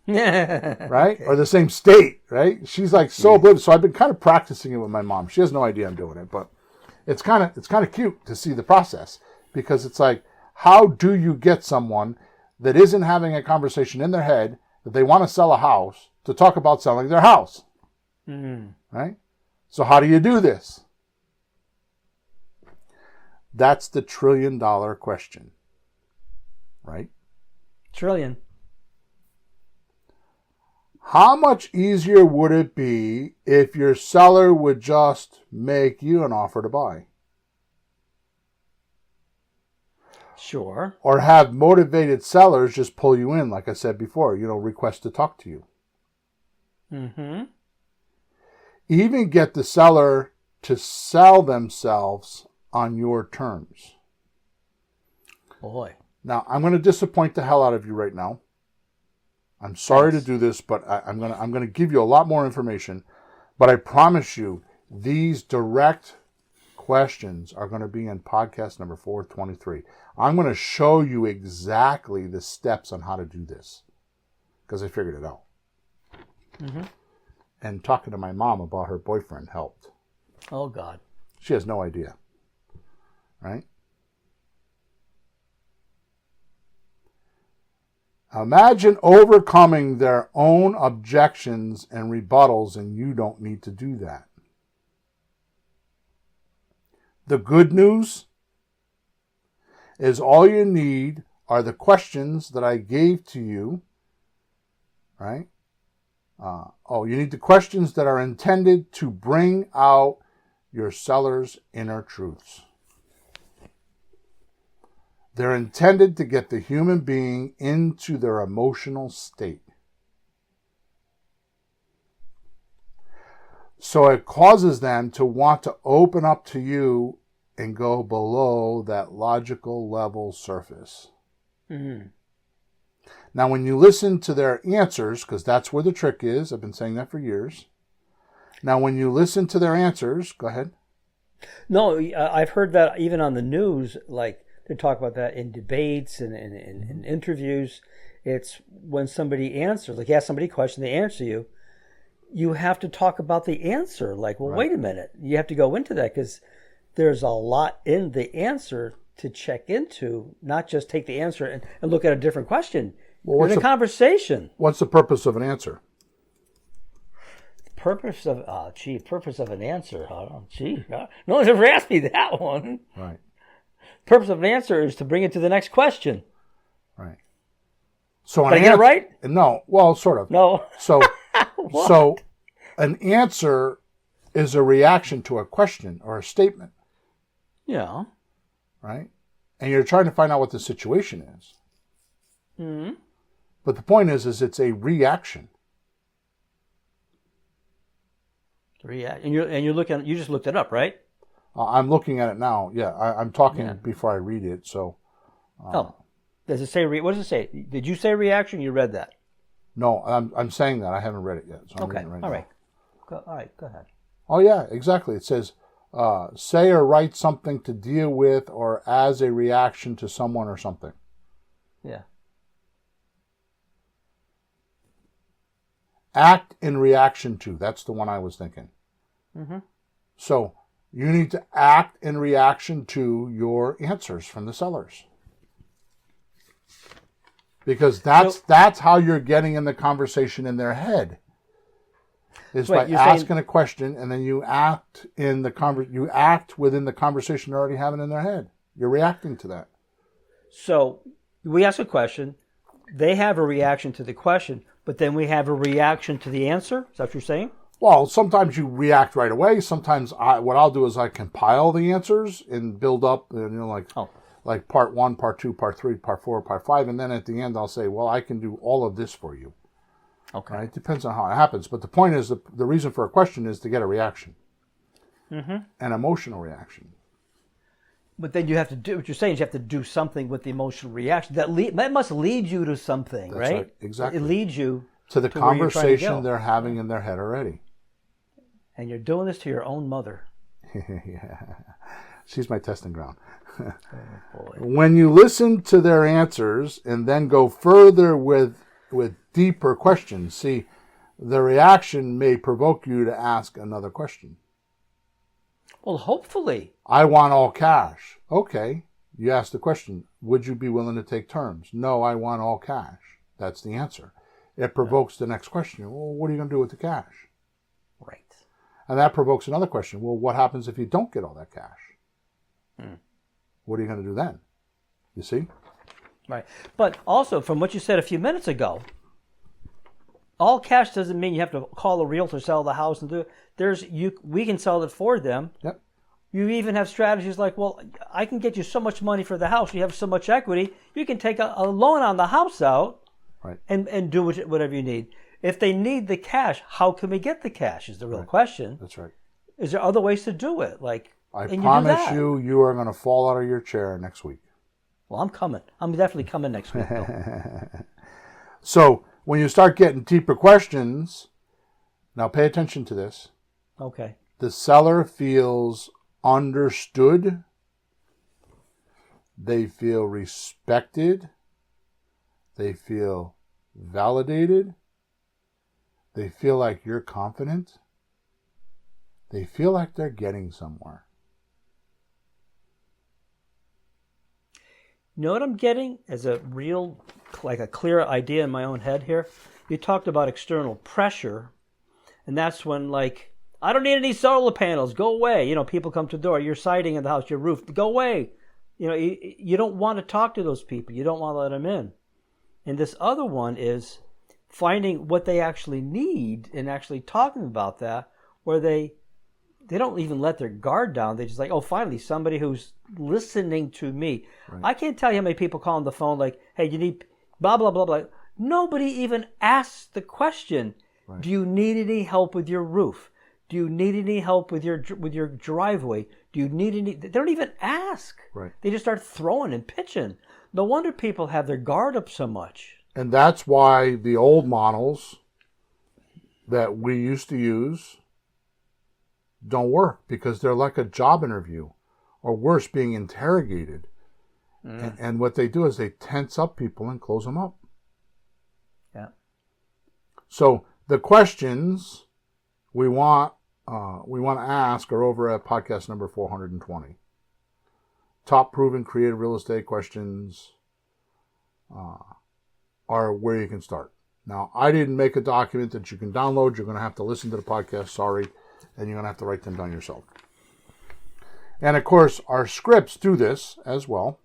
right? Or the same state, right? She's like so oblivious. So I've been kind of practicing it with my mom. She has no idea I'm doing it, but it's kind of cute to see the process, because it's like, how do you get someone that isn't having a conversation in their head that they want to sell a house to talk about selling their house, right? So how do you do this? That's the $1 trillion question, right? Trillion. How much easier would it be if your seller would just make you an offer to buy? Sure. Or have motivated sellers just pull you in, like I said before, request to talk to you. Mm-hmm. Even get the seller to sell themselves on your terms. Boy. Now, I'm going to disappoint the hell out of you right now. I'm sorry to do this, but I'm going to give you a lot more information. But I promise you, these direct questions are going to be in podcast number 423. I'm going to show you exactly the steps on how to do this, because I figured it out. Mm-hmm. And talking to my mom about her boyfriend helped. Oh, God. She has no idea. Right? Imagine overcoming their own objections and rebuttals, and you don't need to do that. The good news is all you need are the questions that I gave to you, right? You need the questions that are intended to bring out your seller's inner truths. They're intended to get the human being into their emotional state. So it causes them to want to open up to you and go below that logical level surface. Mm-hmm. Now, when you listen to their answers, because that's where the trick is, I've been saying that for years. Now, when you listen to their answers, go ahead. No, I've heard that even on the news, like they talk about that in debates and in interviews. It's when somebody answers, like you ask somebody a question, they answer you, you have to talk about the answer. Like, well, wait a minute. You have to go into that because there's a lot in the answer to check into, not just take the answer and look at a different question. Well, in a conversation. What's the purpose of an answer? Purpose of an answer. No one's ever asked me that one. Right. Purpose of an answer is to bring it to the next question. Right. So did I get it right? No. Well, sort of. No. So an answer is a reaction to a question or a statement. Yeah. Right? And you're trying to find out what the situation is. Mm-hmm. But the point is it's a reaction. And you're looking. You just looked it up, right? I'm looking at it now. Yeah, I'm talking before I read it. So. Does it say? What does it say? Did you say reaction? You read that? No, I'm saying that I haven't read it yet. So I'm reading it right now. All right. Go ahead. Oh yeah, exactly. It says, say or write something to deal with or as a reaction to someone or something. Yeah. Act in reaction to. That's the one I was thinking. Mm-hmm. So you need to act in reaction to your answers from the sellers. Because that's how you're getting in the conversation in their head. Is by asking a question and then you act in the you act within the conversation they're already having in their head. You're reacting to that. So we ask a question, they have a reaction to the question, but then we have a reaction to the answer. Is that what you're saying? Well, sometimes you react right away. Sometimes what I'll do is I compile the answers and build up, like part 1, part 2, part 3, part 4, part 5, and then at the end I'll say, well, I can do all of this for you. Okay. Right? It depends on how it happens. But the point is, the reason for a question is to get a reaction. Mm-hmm. An emotional reaction. But then you have to do, what you're saying is you have to do something with the emotional reaction. That must lead you to something, That's right? Exactly. It leads you to the conversation they're having in their head already. And you're doing this to your own mother. Yeah. She's my testing ground. Oh, boy. When you listen to their answers and then go further with deeper questions, see, the reaction may provoke you to ask another question. Well, hopefully. I want all cash. Okay. You ask the question, would you be willing to take terms? No, I want all cash. That's the answer. It provokes the next question. Well, what are you going to do with the cash? Right. And that provokes another question. Well, what happens if you don't get all that cash? What are you going to do then? You see? Right. But also, from what you said a few minutes ago, all cash doesn't mean you have to call a realtor, sell the house, and do it. We can sell it for them. Yep. You even have strategies like, well, I can get you so much money for the house. You have so much equity. You can take a loan on the house out, Right. and do whatever you need. If they need the cash, how can we get the cash is the real question. That's right. Is there other ways to do it? I and promise you are going to fall out of your chair next week. Well, I'm coming. I'm definitely coming next week, Bill. So when you start getting deeper questions, now pay attention to this. Okay. The seller feels understood. They feel respected. They feel validated. They feel like you're confident. They feel like they're getting somewhere. You know what I'm getting as a real, like a clear idea in my own head here? You talked about external pressure, and that's when, like, I don't need any solar panels, go away. You know, people come to the door, you're siding in the house, your roof, go away. You know, you don't want to talk to those people. You don't want to let them in. And this other one is finding what they actually need and actually talking about that, where they don't even let their guard down. They just like, oh, finally, somebody who's listening to me. Right. I can't tell you how many people call on the phone like, hey, you need blah, blah, blah, blah. Nobody even asks the question, right. Do you need any help with your roof? Do you need any help with your driveway? Do you need any? They don't even ask. Right. They just start throwing and pitching. No wonder people have their guard up so much. And that's why the old models that we used to use don't work, because they're like a job interview, or worse, being interrogated. And what they do is they tense up people and close them up. Yeah. So the questions we want to ask are over at podcast number 420. Top proven creative real estate questions are where you can start. Now, I didn't make a document that you can download. You're going to have to listen to the podcast. Sorry. And you're going to have to write them down yourself. And of course, our scripts do this as well.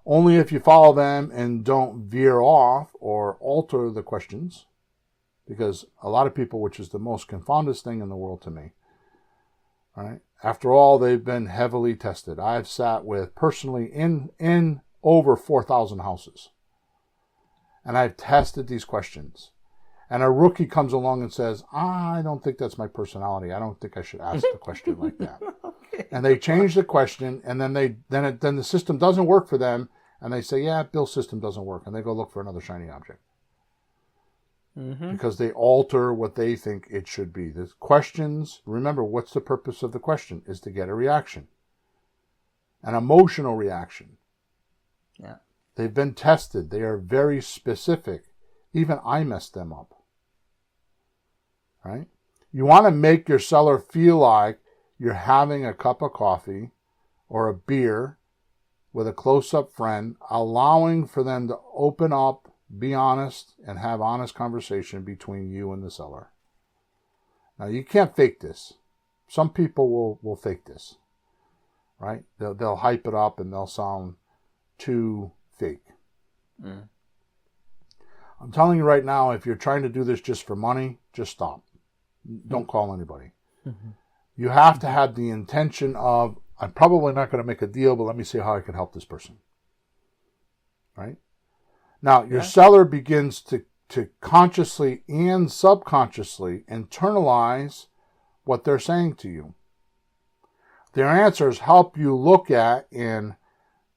Only if you follow them and don't veer off or alter the questions. Because a lot of people, which is the most confoundest thing in the world to me, right? After all, they've been heavily tested. I've sat with personally in over 4,000 houses. And I've tested these questions. And a rookie comes along and says, I don't think that's my personality. I don't think I should ask the question like that. Okay. And they change the question, and then the system doesn't work for them, and they say, yeah, Bill's system doesn't work. And they go look for another shiny object. Mm-hmm. Because they alter what they think it should be. The questions, remember, what's the purpose of the question? Is to get a reaction. An emotional reaction. Yeah. They've been tested. They are very specific. Even I messed them up. Right? You want to make your seller feel like you're having a cup of coffee or a beer with a close-up friend, allowing for them to open up, be honest, and have honest conversation between you and the seller. Now, you can't fake this. Some people will fake this. Right? They'll hype it up and they'll sound too fake. Mm. I'm telling you right now, if you're trying to do this just for money, just stop. Don't call anybody. Mm-hmm. You have to have the intention of, I'm probably not going to make a deal, but let me see how I can help this person. Right? Now, your seller begins to consciously and subconsciously internalize what they're saying to you. Their answers help you look at and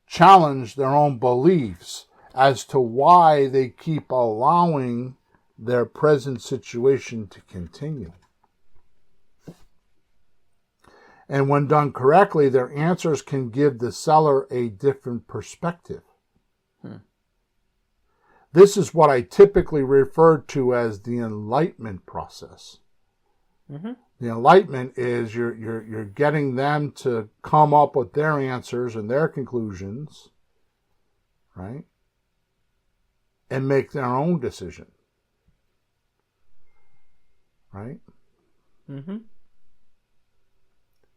challenge their own beliefs as to why they keep allowing their present situation to continue. And when done correctly, their answers can give the seller a different perspective. This is what I typically refer to as the enlightenment process. Mm-hmm. The enlightenment is you're getting them to come up with their answers and their conclusions, right? And make their own decision. Right? Mm-hmm.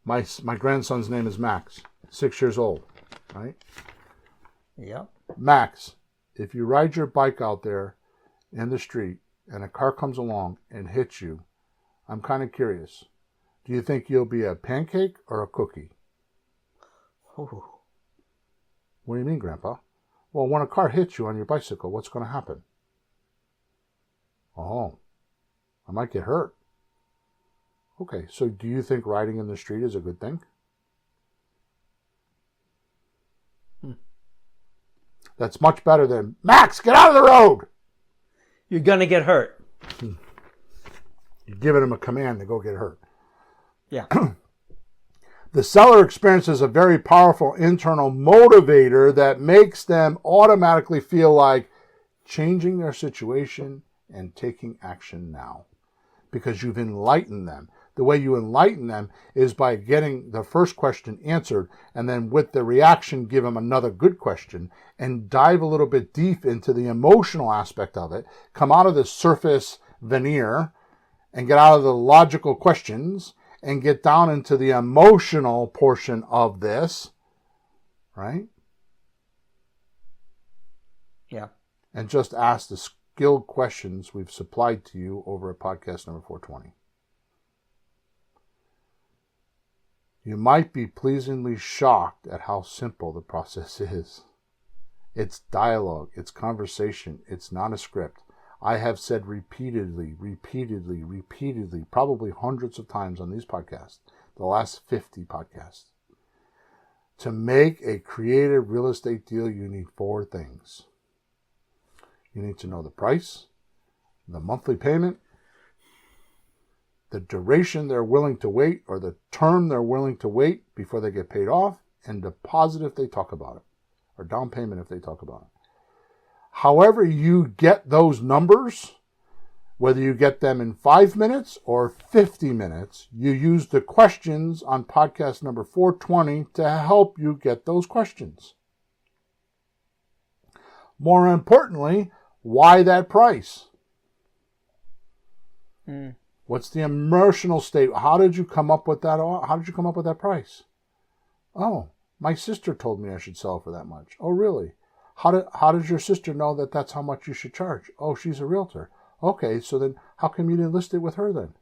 My grandson's name is Max, 6 years old, right? Yep. Max, if you ride your bike out there in the street and a car comes along and hits you, I'm kind of curious. Do you think you'll be a pancake or a cookie? Ooh. What do you mean, Grandpa? Well, when a car hits you on your bicycle, what's going to happen? Oh, I might get hurt. Okay, so do you think riding in the street is a good thing? That's much better than, Max, get out of the road! You're going to get hurt. You're giving him a command to go get hurt. Yeah. The seller experiences a very powerful internal motivator that makes them automatically feel like changing their situation and taking action now, because you've enlightened them. The way you enlighten them is by getting the first question answered, and then with the reaction, give them another good question and dive a little bit deep into the emotional aspect of it, come out of the surface veneer and get out of the logical questions and get down into the emotional portion of this, right? Yeah. And just ask the skilled questions we've supplied to you over at podcast number 420. You might be pleasantly shocked at how simple the process is. It's dialogue, it's conversation, it's not a script. I have said repeatedly, probably hundreds of times on these podcasts, the last 50 podcasts. To make a creative real estate deal, you need 4 things. You need to know the price, the monthly payment, the duration they're willing to wait, or the term they're willing to wait before they get paid off, and deposit if they talk about it, or down payment if they talk about it. However you get those numbers, whether you get them in 5 minutes or 50 minutes, you use the questions on podcast number 420 to help you get those questions. More importantly, why that price? What's the emotional state? How did you come up with that? How did you come up with that price? Oh, my sister told me I should sell for that much. Oh, really? How does your sister know that that's how much you should charge? Oh, she's a realtor. Okay, so then how come you didn't list it with her then?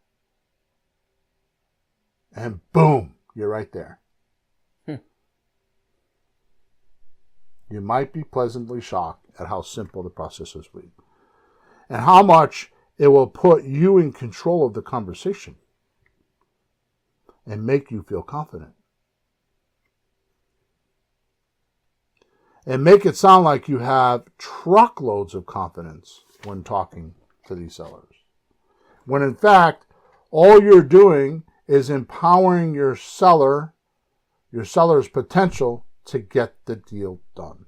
And boom, you're right there. You might be pleasantly shocked at how simple the process is for you, and how much it will put you in control of the conversation and make you feel confident. And make it sound like you have truckloads of confidence when talking to these sellers. When in fact, all you're doing is empowering your seller's potential to get the deal done.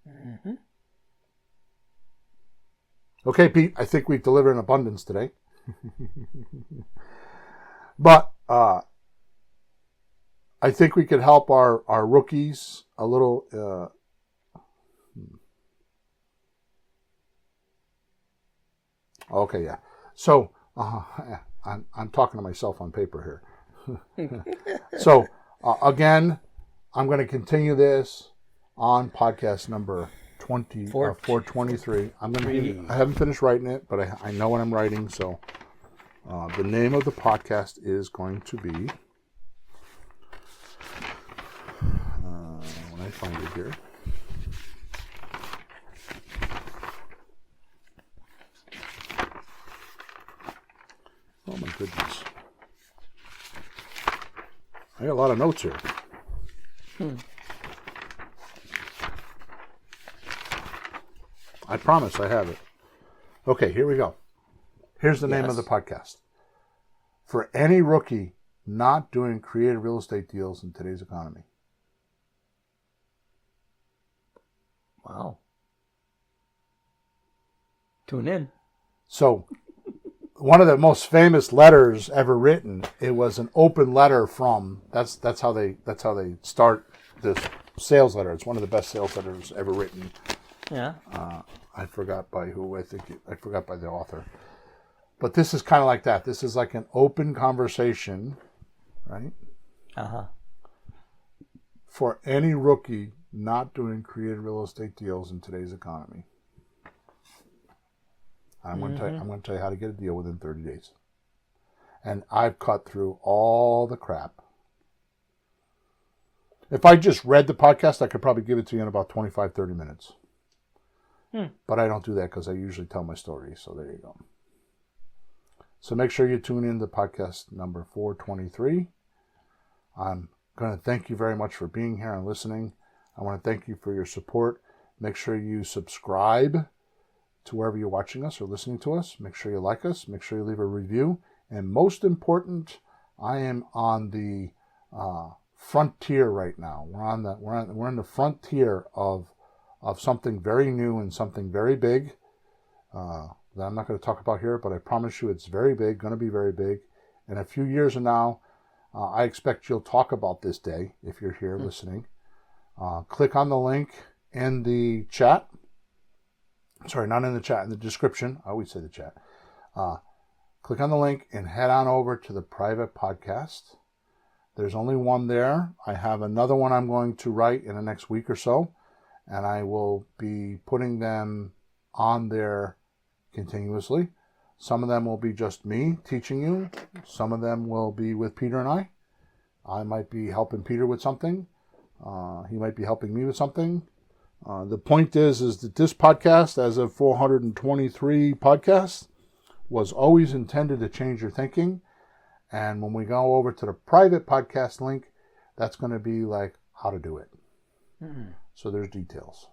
Mm-hmm. Okay, Pete, I think we've delivered in abundance today. But I think we could help our rookies a little. Okay, yeah. So I'm talking to myself on paper here. So again, I'm going to continue this on podcast number 423. I haven't finished writing it, but I know what I'm writing. So the name of the podcast is going to be, when I find it here, oh my goodness, I got a lot of notes here. I promise I have it. Okay, here we go. Here's the name of the podcast. For any rookie not doing creative real estate deals in today's economy. Wow. Tune in. So, one of the most famous letters ever written, it was an open letter from, that's how they start this sales letter. It's one of the best sales letters ever written. Yeah. I forgot by who. I forgot by the author. But this is kind of like that. This is like an open conversation, right? Uh-huh. For any rookie not doing creative real estate deals in today's economy. I'm going to tell you how to get a deal within 30 days. And I've cut through all the crap. If I just read the podcast, I could probably give it to you in about 25, 30 minutes. But I don't do that because I usually tell my stories. So there you go. So make sure you tune in to podcast number 423. I'm going to thank you very much for being here and listening. I want to thank you for your support. Make sure you subscribe to wherever you're watching us or listening to us. Make sure you like us. Make sure you leave a review. And most important, I am on the frontier right now. We're in the frontier of something very new and something very big that I'm not going to talk about here, but I promise you it's very big, going to be very big. In a few years from now, I expect you'll talk about this day if you're here listening. Click on the link in the chat. Sorry, not in the chat, in the description. I always say the chat. Click on the link and head on over to the private podcast. There's only one there. I have another one I'm going to write in the next week or so, and I will be putting them on there continuously. Some of them will be just me teaching you. Some of them will be with Peter and I. I might be helping Peter with something. He might be helping me with something. The point is that this podcast, as of 423 podcasts, was always intended to change your thinking. And when we go over to the private podcast link, that's going to be like how to do it. So there's details.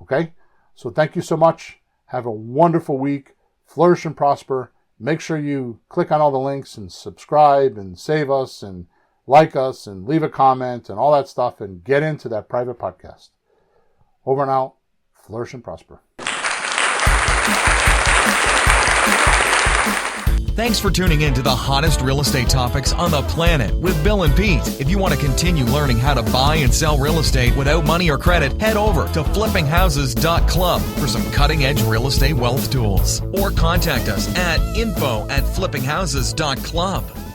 Okay? So thank you so much. Have a wonderful week. Flourish and prosper. Make sure you click on all the links and subscribe and save us and like us and leave a comment and all that stuff and get into that private podcast. Over and out. Flourish and prosper. Thanks for tuning in to the hottest real estate topics on the planet with Bill and Pete. If you want to continue learning how to buy and sell real estate without money or credit, head over to flippinghouses.club for some cutting-edge real estate wealth tools. Or contact us at info@flippinghouses.club.